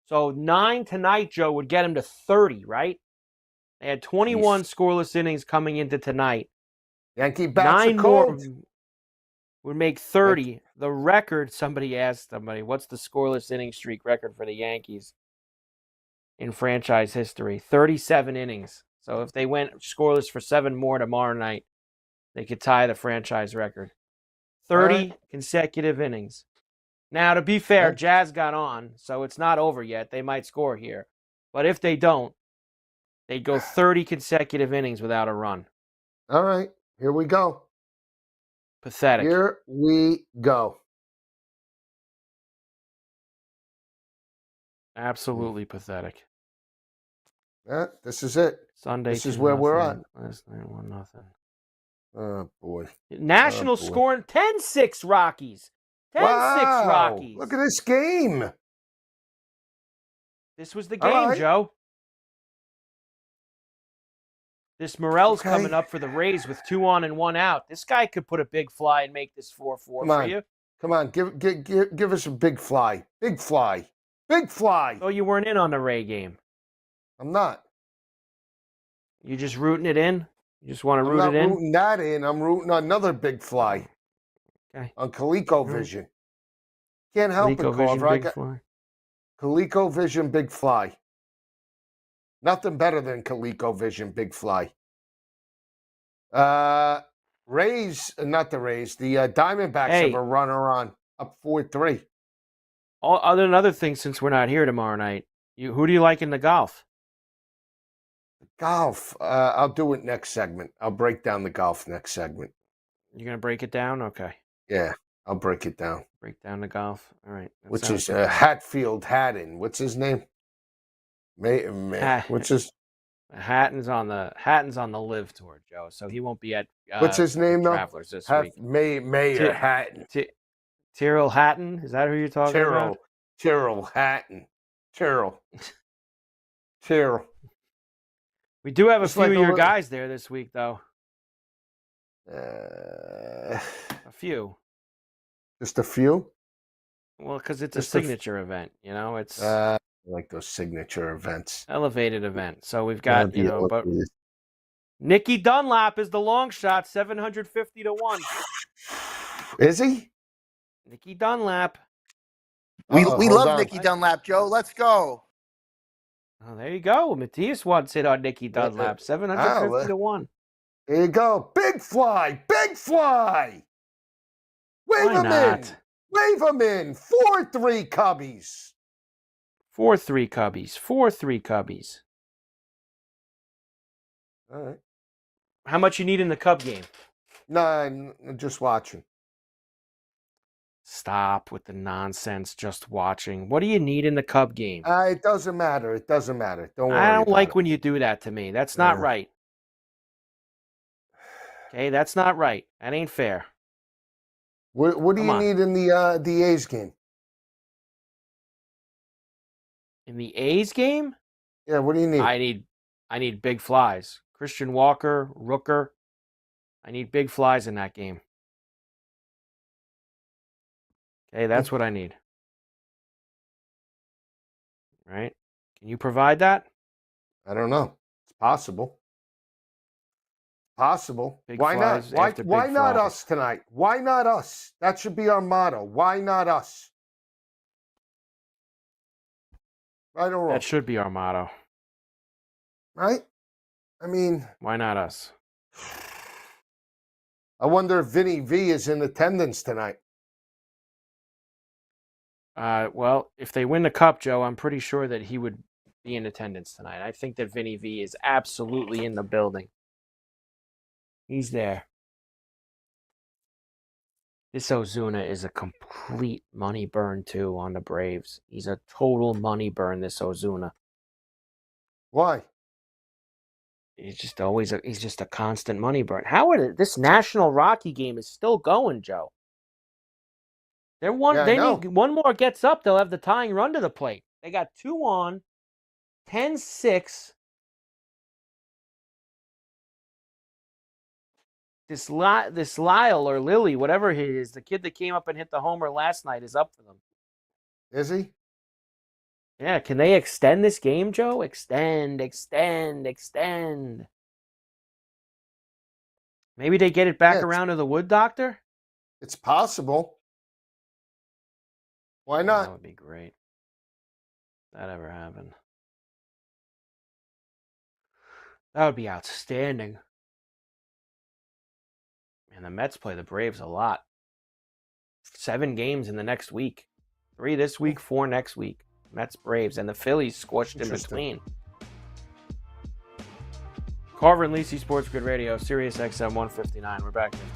So 9 tonight, Joe, would get him to 30, right? They had 21 scoreless innings coming into tonight. Yankee bats 9 are more cold. would make 30. The record, somebody asked somebody, what's the scoreless inning streak record for the Yankees in franchise history? 37 innings. So if they went scoreless for 7 more tomorrow night, they could tie the franchise record. 30 consecutive innings. Now, to be fair, Jazz got on, so it's not over yet. They might score here. But if they don't, they'd go 30 consecutive innings without a run. All right, here we go. Pathetic. Here we go. Absolutely pathetic. Yeah, this is it. Sunday. This is where we're at. Last night, 1-0. Oh, boy. Nationals scoring 10-6 Rockies. 10-6 Wow. Rockies. Look at this game. This was the game, Joe. This Morel's coming up for the Rays with 2 on and 1 out. This guy could put a big fly and make this 4-4 for you. Come on, give us a big fly. Big fly. Big fly. Oh, you weren't in on the Ray game. I'm not. You just rooting it in? You just want to root it in? I'm not rooting that in. I'm rooting another big fly. Okay. On ColecoVision. Can't help it, Carver. Big fly. ColecoVision Big Fly. Nothing better than ColecoVision Big Fly. Rays, not the Rays, the Diamondbacks have a runner on up 4-3. Another thing, since we're not here tomorrow night, who do you like in the golf? Golf. I'll do it next segment. I'll break down the golf next segment. You're going to break it down? Okay. Yeah, I'll break it down. Break down the golf. All right. Which is Hatfield Haddon. What's his name? What's his? Hatton's on the live tour, Joe. So he won't be at. What's his name though? Travelers this week. Mayor Hatton. Tyrrell Hatton. Is that who you're talking about? Tyrrell Hatton. Tyrrell. We do have a few of your guys there this week, though. A few. Just a few? Well, because it's a signature event, you know. It's I like those signature events. Elevated event. So we've got, but Nicky Dunlap is the long shot, 750 to 1. Is he? Nicky Dunlap. We love Nicky Dunlap, Joe. Let's go. Oh, there you go. Matthias wants it on Nicky Dunlap, 750 to 1. There you go. Big fly. Big fly. Wave him in. Wave him in. 4-3 Cubbies. 4-3 Cubbies. 4-3 Cubbies. All right. How much you need in the Cub game? No, I'm just watching. Stop with the nonsense, just watching. What do you need in the Cub game? It doesn't matter. It doesn't matter. Don't worry. I don't like when you do that to me. That's not right. Okay, that's not right. That ain't fair. What do you need in the A's game? In the A's game? Yeah, what do you need? I need big flies. Christian Walker, Rooker. I need big flies in that game. Okay, that's what I need. Right? Can you provide that? I don't know. It's possible. Possible. Big Why not? flies Why after big why not flies. us tonight? Why not us? That should be our motto. Why not us? Right or wrong? That should be our motto. Right? I mean, Why not us? I wonder if Vinny V is in attendance tonight. Well, if they win the cup, Joe, I'm pretty sure that he would be in attendance tonight. I think that Vinny V is absolutely in the building. He's there. This Ozuna is a complete money burn, too, on the Braves. He's a total money burn, this Ozuna. Why? He's just he's just a constant money burn. This National Rocky game is still going, Joe. They need one more gets up, they'll have the tying run to the plate. They got 2 on, 10-6. This Lyle or Lily, whatever he is, the kid that came up and hit the homer last night is up for them. Is he? Yeah, can they extend this game, Joe? Extend. Maybe they get it back around to the Wood Doctor? It's possible. Why not? That would be great. That ever happened. That would be outstanding. And the Mets play the Braves a lot. 7 games in the next week. 3 this week, 4 next week. Mets, Braves, and the Phillies squished in between. Carver and Lisi, Sports Grid Radio, Sirius XM 159. We're back into this.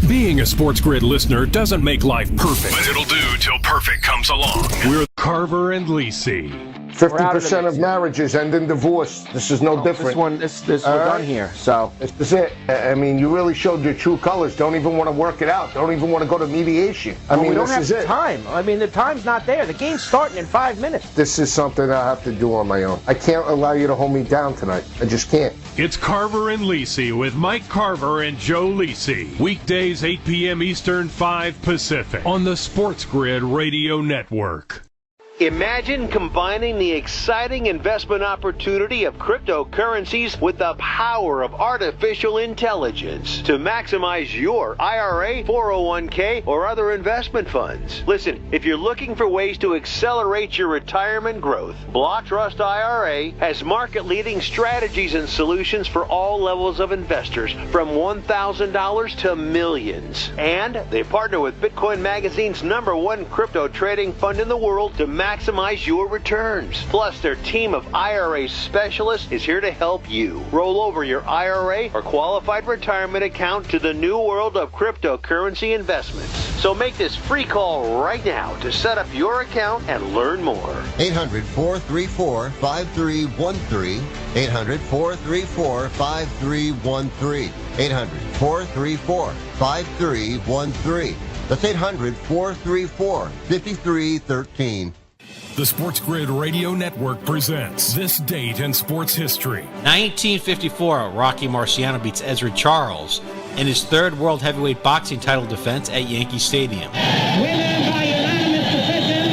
Being a Sports Grid listener doesn't make life perfect. But it'll do till perfect comes along. We're Carver and Lisi. 50% of marriages end in divorce. This is no different. This we're done here. So this is it. I mean, you really showed your true colors. Don't even want to work it out. Don't even want to go to mediation. I mean, we don't this have is the it. time. I mean, the time's not there. The game's starting in 5 minutes. This is something I have to do on my own. I can't allow you to hold me down tonight. I just can't. It's Carver and Lisi with Mike Carver and Joe Lisi. Weekdays 8 p.m. Eastern, 5 Pacific on the Sports Grid Radio Network. Imagine combining the exciting investment opportunity of cryptocurrencies with the power of artificial intelligence to maximize your IRA, 401k, or other investment funds. Listen, if you're looking for ways to accelerate your retirement growth, Block Trust IRA has market-leading strategies and solutions for all levels of investors, from $1,000 to millions. And they partner with Bitcoin Magazine's #1 crypto trading fund in the world to maximize your returns. Plus, their team of IRA specialists is here to help you roll over your IRA or qualified retirement account to the new world of cryptocurrency investments. So make this free call right now to set up your account and learn more. 800-434-5313. 800-434-5313. 800-434-5313. That's 800-434-5313. The Sports Grid Radio Network presents This Date in Sports History. 1954, Rocky Marciano beats Ezra Charles in his 3rd World Heavyweight Boxing title defense at Yankee Stadium. Winner by unanimous decision,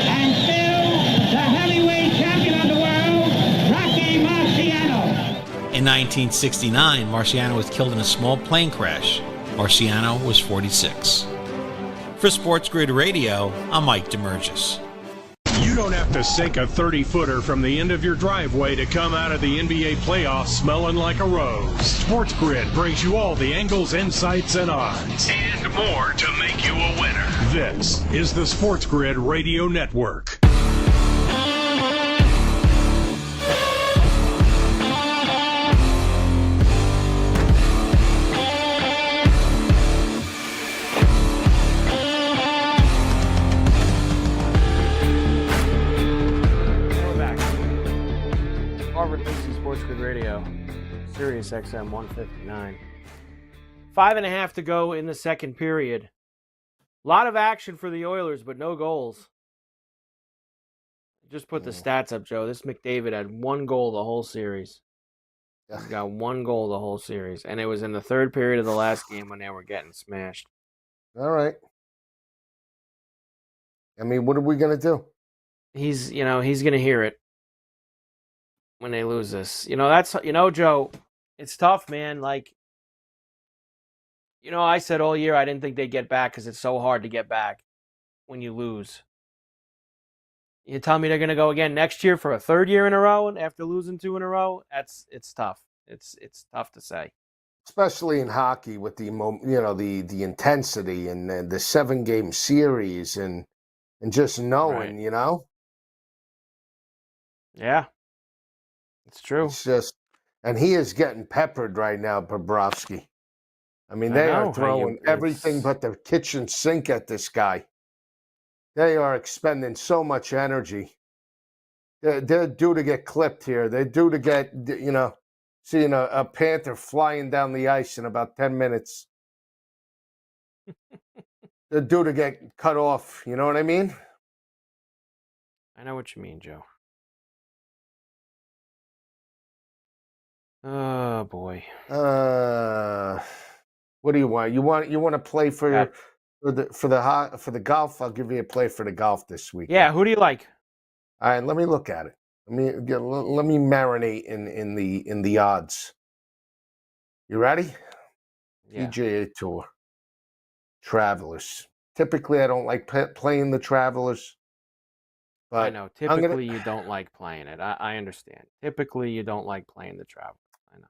and still the heavyweight champion of the world, Rocky Marciano. In 1969, Marciano was killed in a small plane crash. Marciano was 46. For Sports Grid Radio, I'm Mike DeMurgis. You don't have to sink a 30-footer from the end of your driveway to come out of the NBA playoffs smelling like a rose. Sports Grid brings you all the angles, insights, and odds. And more to make you a winner. This is the Sports Grid Radio Network. Radio, Sirius XM 159. 5.5 to go in the second period. A lot of action for the Oilers, but no goals. Just put the stats up, Joe. This McDavid had 1 goal the whole series. He's got 1 goal the whole series, and it was in the third period of the last game when they were getting smashed. All right. I mean, what are we going to do? He's going to hear it when they lose this. Joe, it's tough, man. Like, I said all year I didn't think they'd get back because it's so hard to get back when you lose. You tell me they're going to go again next year for a third year in a row and after losing 2 in a row? It's tough. It's tough to say. Especially in hockey with the intensity and the 7-game series and just knowing, right. Yeah. It's true. It's just, and he is getting peppered right now, Bobrovsky. I mean, they are throwing everything but the kitchen sink at this guy. They are expending so much energy. They're due to get clipped here. They're due to get, seeing a panther flying down the ice in about 10 minutes. They're due to get cut off. You know what I mean? I know what you mean, Joe. Oh boy. What do you want? You want to play for the golf? I'll give you a play for the golf this week. Yeah. Who do you like? All right, let me look at it. Let me marinate in the odds. You ready? Yeah. PGA Tour. Travelers. Typically, I don't like playing the Travelers. But I know. Typically, you don't like playing it. I understand. Typically, you don't like playing the Travelers. I know.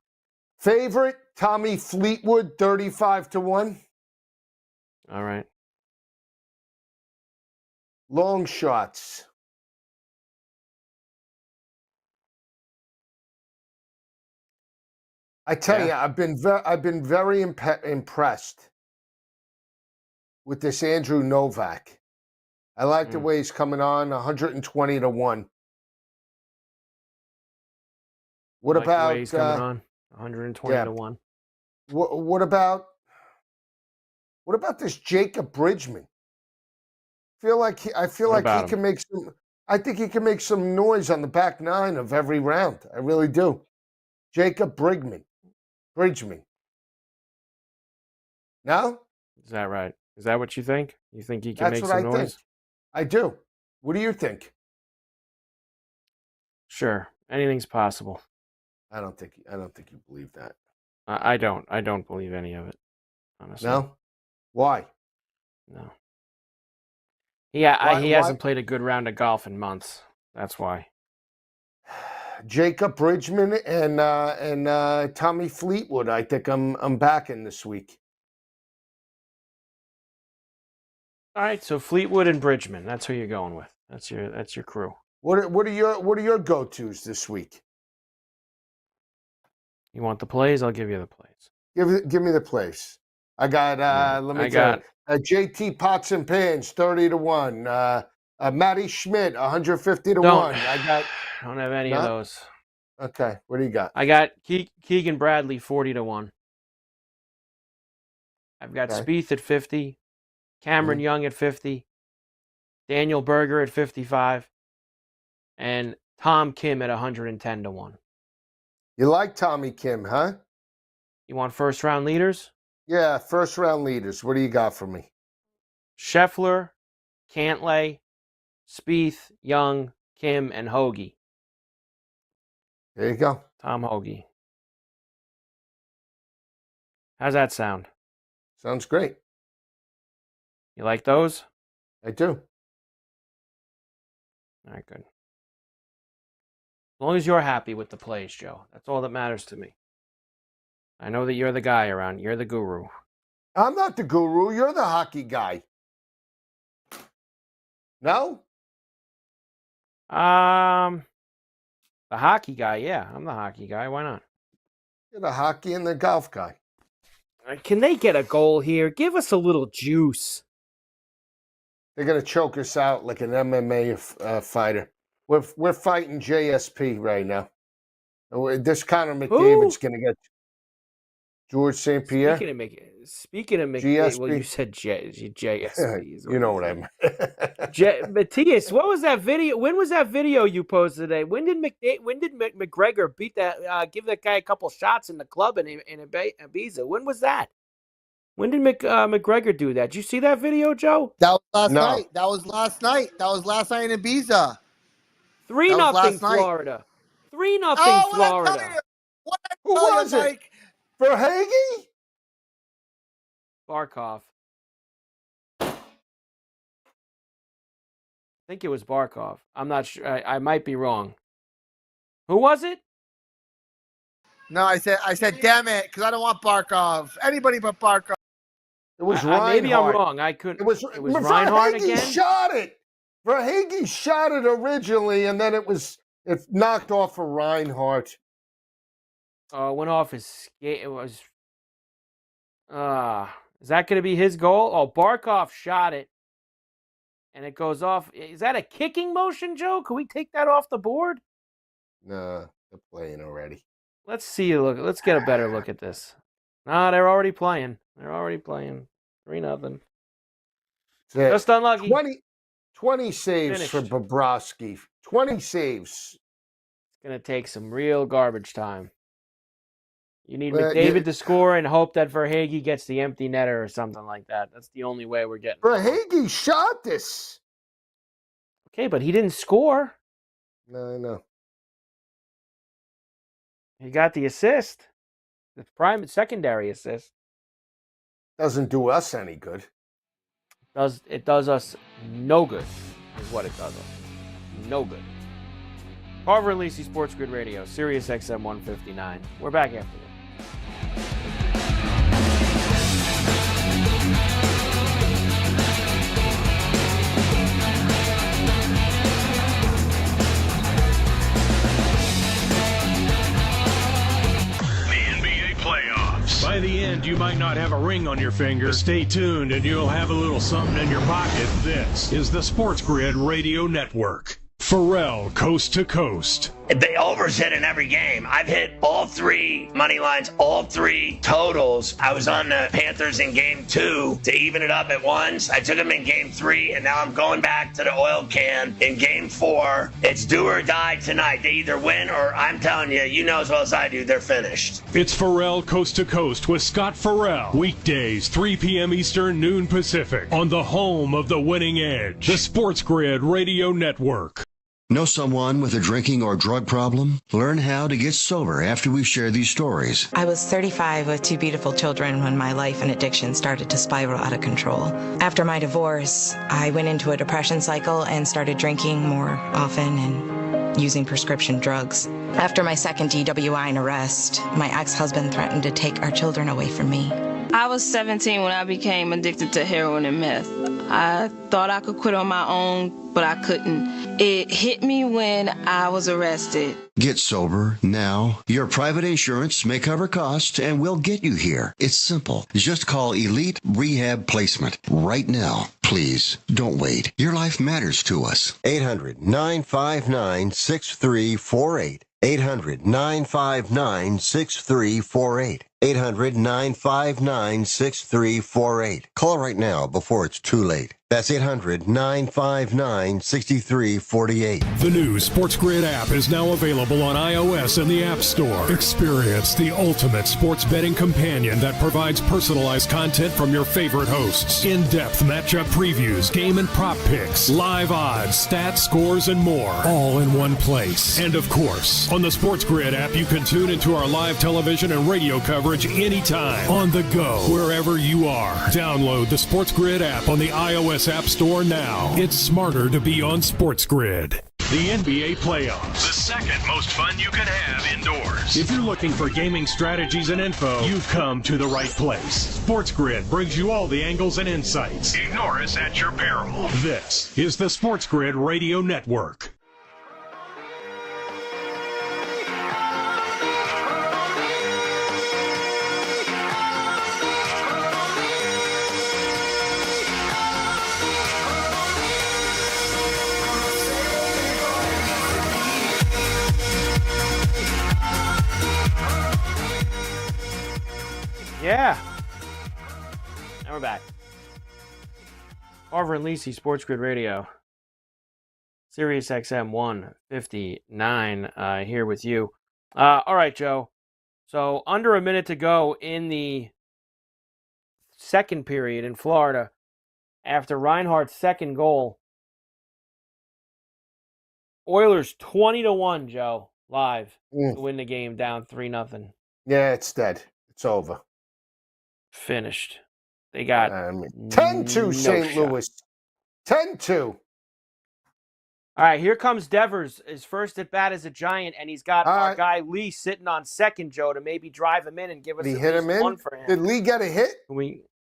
Favorite, Tommy Fleetwood, 35-1. All right. Long shots. I tell you, I've been very impressed with this Andrew Novak. I like the way he's coming on, 120-1. What about the way he's coming on? 120-1. What about this Jacob Bridgman? I feel like he can make some. I think he can make some noise on the back nine of every round. I really do. Jacob Bridgman. No? Is that right? Is that what you think? You think he can That's make what some I noise? think. I do. What do you think? Sure. Anything's possible. I don't think you believe that. I don't. I don't believe any of it. Honestly. No? Why? No. Yeah, he hasn't played a good round of golf in months. That's why. Jacob Bridgman and Tommy Fleetwood. I think I'm backing this week. All right, so Fleetwood and Bridgman. That's who you're going with. That's your crew. What are your go-tos this week? You want the plays? I'll give you the plays. Give me the plays. I got JT Pots and Pans 30-1. Matty Schmidt 150-1. I don't have any of those. Okay, what do you got? I got Keegan Bradley 40-1. I've got Spieth at 50, Cameron Young at 50, Daniel Berger at 55, and Tom Kim at 110-1. You like Tommy Kim, huh? You want first round leaders? Yeah, first round leaders. What do you got for me? Scheffler, Cantlay, Spieth, Young, Kim, and Hoagie. There you go. Tom Hoagie. How's that sound? Sounds great. You like those? I do. All right, good. As long as you're happy with the plays, Joe. That's all that matters to me. I know that you're the guy around. You're the guru. I'm not the guru. You're the hockey guy. No? The hockey guy, yeah. I'm the hockey guy. Why not? You're the hockey and the golf guy. Can they get a goal here? Give us a little juice. They're going to choke us out like an MMA fighter. We're fighting JSP right now. This Connor McDavid's going to get George St. Pierre. Speaking of GSP. well, you said JSP. You know what I meant. Matthias, what was that video? When was that video you posted today? When did McGregor beat that? Give that guy a couple shots in the club in Ibiza? When was that? When did McGregor do that? Did you see that video, Joe? That was last night. That was last night. That was last night in Ibiza. 3-0 Florida. 3-0 Florida. Who was it? Verhaeghe? Barkov. I think it was Barkov. I'm not sure. I might be wrong. Who was it? No, I said, damn it, because I don't want Barkov. Anybody but Barkov. It was Reinhardt. Maybe I'm wrong. I couldn't. It was Reinhardt again. Shot it. Verhaeghe shot it originally, and then it knocked off for Reinhardt. It went off his skate. It was. Is that going to be his goal? Oh, Barkov shot it, and it goes off. Is that a kicking motion, Joe? Can we take that off the board? Nah, they're playing already. Let's see a look. Let's get a better look at this. Nah, they're already playing. 3-0. Just unlucky. 20 saves Finished. for Bobrovsky. 20 saves. It's going to take some real garbage time. You need McDavid to score and hope that Verhaeghe gets the empty netter or something like that. That's the only way we're getting. Verhaeghe shot this. Okay, but he didn't score. No, I know. He got the assist. The secondary assist. Doesn't do us any good. It does us no good, is what it does us. No good. Carver and Lisi, SportsGrid Radio, Sirius XM 159. We're back after this. By the end, you might not have a ring on your finger. Stay tuned and you'll have a little something in your pocket. This is the SportsGrid Radio Network. Pharrell, Coast to Coast. The overs hit in every game. I've hit all three money lines, all three totals. I was on the Panthers in game 2 to even it up at once. I took them in game 3, and now I'm going back to the oil can in game 4. It's do or die tonight. They either win or, I'm telling you, you know as well as I do, they're finished. It's Pharrell Coast to Coast with Scott Pharrell. Weekdays, 3 p.m. Eastern, noon Pacific. On the home of the winning edge. The SportsGrid Radio Network. Know someone with a drinking or drug problem? Learn how to get sober after we share these stories. I was 35 with 2 beautiful children when my life and addiction started to spiral out of control. After my divorce, I went into a depression cycle and started drinking more often and using prescription drugs. After my second DWI and arrest, my ex-husband threatened to take our children away from me. I was 17 when I became addicted to heroin and meth. I thought I could quit on my own, but I couldn't. It hit me when I was arrested. Get sober now. Your private insurance may cover costs and we'll get you here. It's simple. Just call Elite Rehab Placement right now. Please, don't wait. Your life matters to us. 800-959-6348. 800-959-6348. 800-959-6348. Call right now before it's too late. That's 800-959-6348. The new SportsGrid app is now available on iOS and the App Store. Experience the ultimate sports betting companion that provides personalized content from your favorite hosts. In-depth matchup previews, game and prop picks, live odds, stats, scores, and more. All in one place. And of course, on the SportsGrid app, you can tune into our live television and radio coverage anytime. On the go, wherever you are. Download the SportsGrid app on the iOS App Store now. It's smarter to be on SportsGrid. The NBA playoffs. The second most fun you can have indoors. If you're looking for gaming strategies and info, you've come to the right place. SportsGrid brings you all the angles and insights. Ignore us at your peril. This is the SportsGrid Radio Network. Yeah. Now we're back. Carver and Lisi, SportsGrid Radio. Sirius XM 159 here with you. All right, Joe. So under a minute to go in the second period in Florida, after Reinhardt's second goal, Oilers 20-1, Joe, live to win the game down 3-0. Yeah, it's dead. It's over. Finished. They got 10-2 St. Louis. 10-2. All right, here comes Devers, his first at bat as a Giant, and he's got our guy Lee sitting on second, Joe, to maybe drive him in and give us Did he hit him in? one for him. Did Lee get a hit?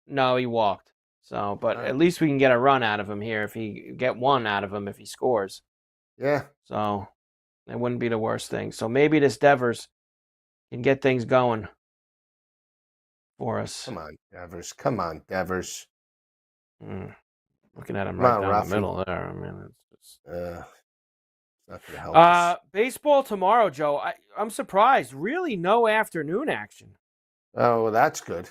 No, he walked. So, but at least we can get a run out of him here if he get one out of him if he scores. Yeah. So it wouldn't be the worst thing. So maybe this Devers can get things going for us. Come on, Devers. Come on, Devers. Looking at him right down the middle there. I mean, it's not going to help us. Baseball tomorrow, Joe. I'm surprised. Really no afternoon action. Oh, well, that's good.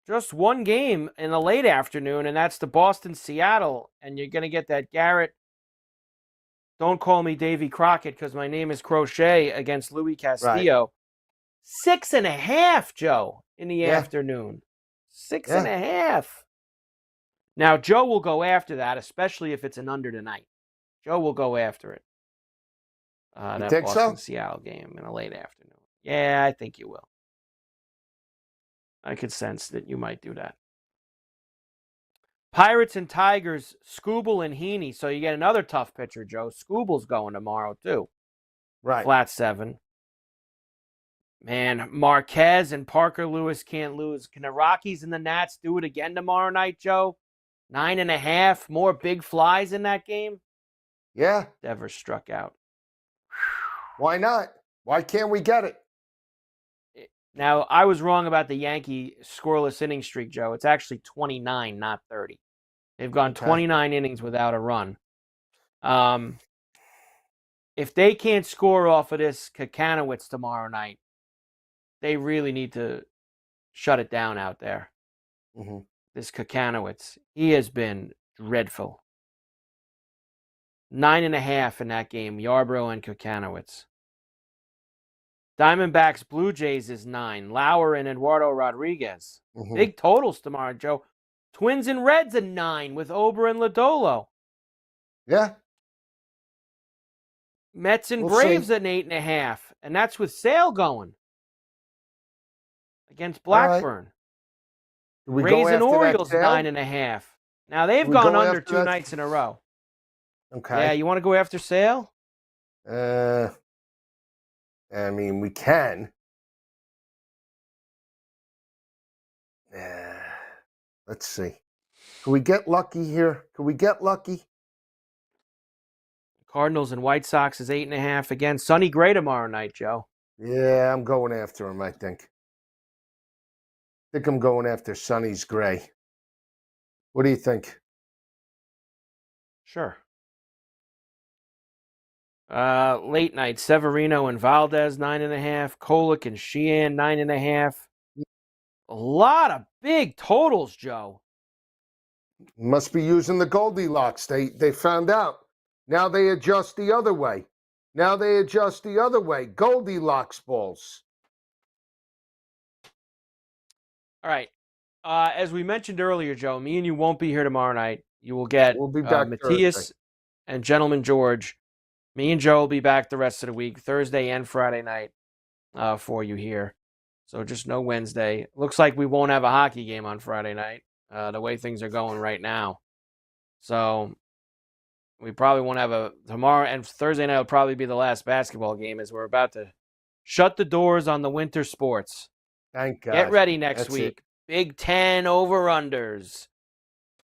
Just one game in the late afternoon, and that's the Boston-Seattle. And you're going to get that Garrett, don't call me Davy Crockett because my name is Crochet, against Louis Castillo. Right. 6.5, Joe, in the afternoon. 6.5. Now, Joe will go after that, especially if it's an under tonight. Joe will go after it. That think Boston-Seattle game in a late afternoon. Yeah, I think you will. I could sense that you might do that. Pirates and Tigers, Skubal and Heaney. So you get another tough pitcher, Joe. Skubal's going tomorrow, too. Right. Flat 7. Man, Marquez and Parker Lewis can't lose. Can the Rockies and the Nats do it again tomorrow night, Joe? 9.5. More big flies in that game? Yeah. Devers struck out. Why not? Why can't we get it? Now, I was wrong about the Yankee scoreless inning streak, Joe. It's actually 29, not 30. They've gone 29 innings without a run. If they can't score off of this Kakanowitz tomorrow night, they really need to shut it down out there. Mm-hmm. This Kakanowitz, he has been dreadful. 9.5 in that game, Yarbrough and Kakanowitz. Diamondbacks, Blue Jays is 9. Lauer and Eduardo Rodriguez. Mm-hmm. Big totals tomorrow, Joe. Twins and Reds at 9 with Ober and Lodolo. Yeah. Mets and Braves at 8.5. And that's with Sale going against Blackburn. Right. Rays and Orioles 9.5. Now they've gone under 2 nights in a row. Okay. Yeah, you want to go after Sale? I mean, we can. Let's see. Can we get lucky here? Can we get lucky? Cardinals and White Sox is 8.5 again. Sonny Gray tomorrow night, Joe. Yeah, I'm going after him, I think. I think I'm going after Sonny's Gray. What do you think? Sure. Late night, Severino and Valdez, 9.5. Kolek and Sheehan, 9.5. A lot of big totals, Joe. Must be using the Goldilocks. They found out. Now they adjust the other way. Goldilocks balls. All right. As we mentioned earlier, Joe, me and you won't be here tomorrow night. You will get we'll be back Matthias Thursday. And Gentleman George. Me and Joe will be back the rest of the week, Thursday and Friday night, for you here. So just no Wednesday. Looks like we won't have a hockey game on Friday night, the way things are going right now. So we probably won't have tomorrow, and Thursday night will probably be the last basketball game as we're about to shut the doors on the winter sports. Thank God. Get ready next That's week. it. Big Ten over-unders.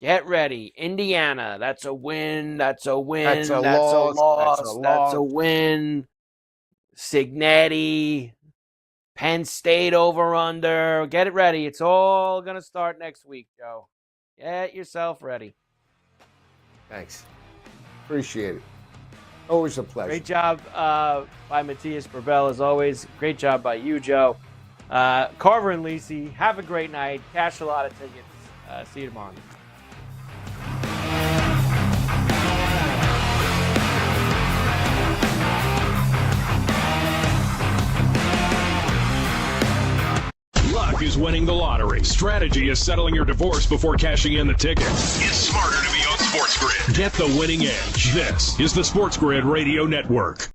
Get ready. Indiana, that's a win. That's a win. That's a loss. loss. That's a win. Signetti, Penn State over-under. Get it ready. It's all going to start next week, Joe. Get yourself ready. Thanks. Appreciate it. Always a pleasure. Great job by Matthias Burbell, as always. Great job by you, Joe. Carver and Lisi, have a great night. Cash a lot of tickets. See you tomorrow. Luck is winning the lottery. Strategy is settling your divorce before cashing in the ticket. It's smarter to be on SportsGrid. Get the winning edge. This is the SportsGrid Radio Network.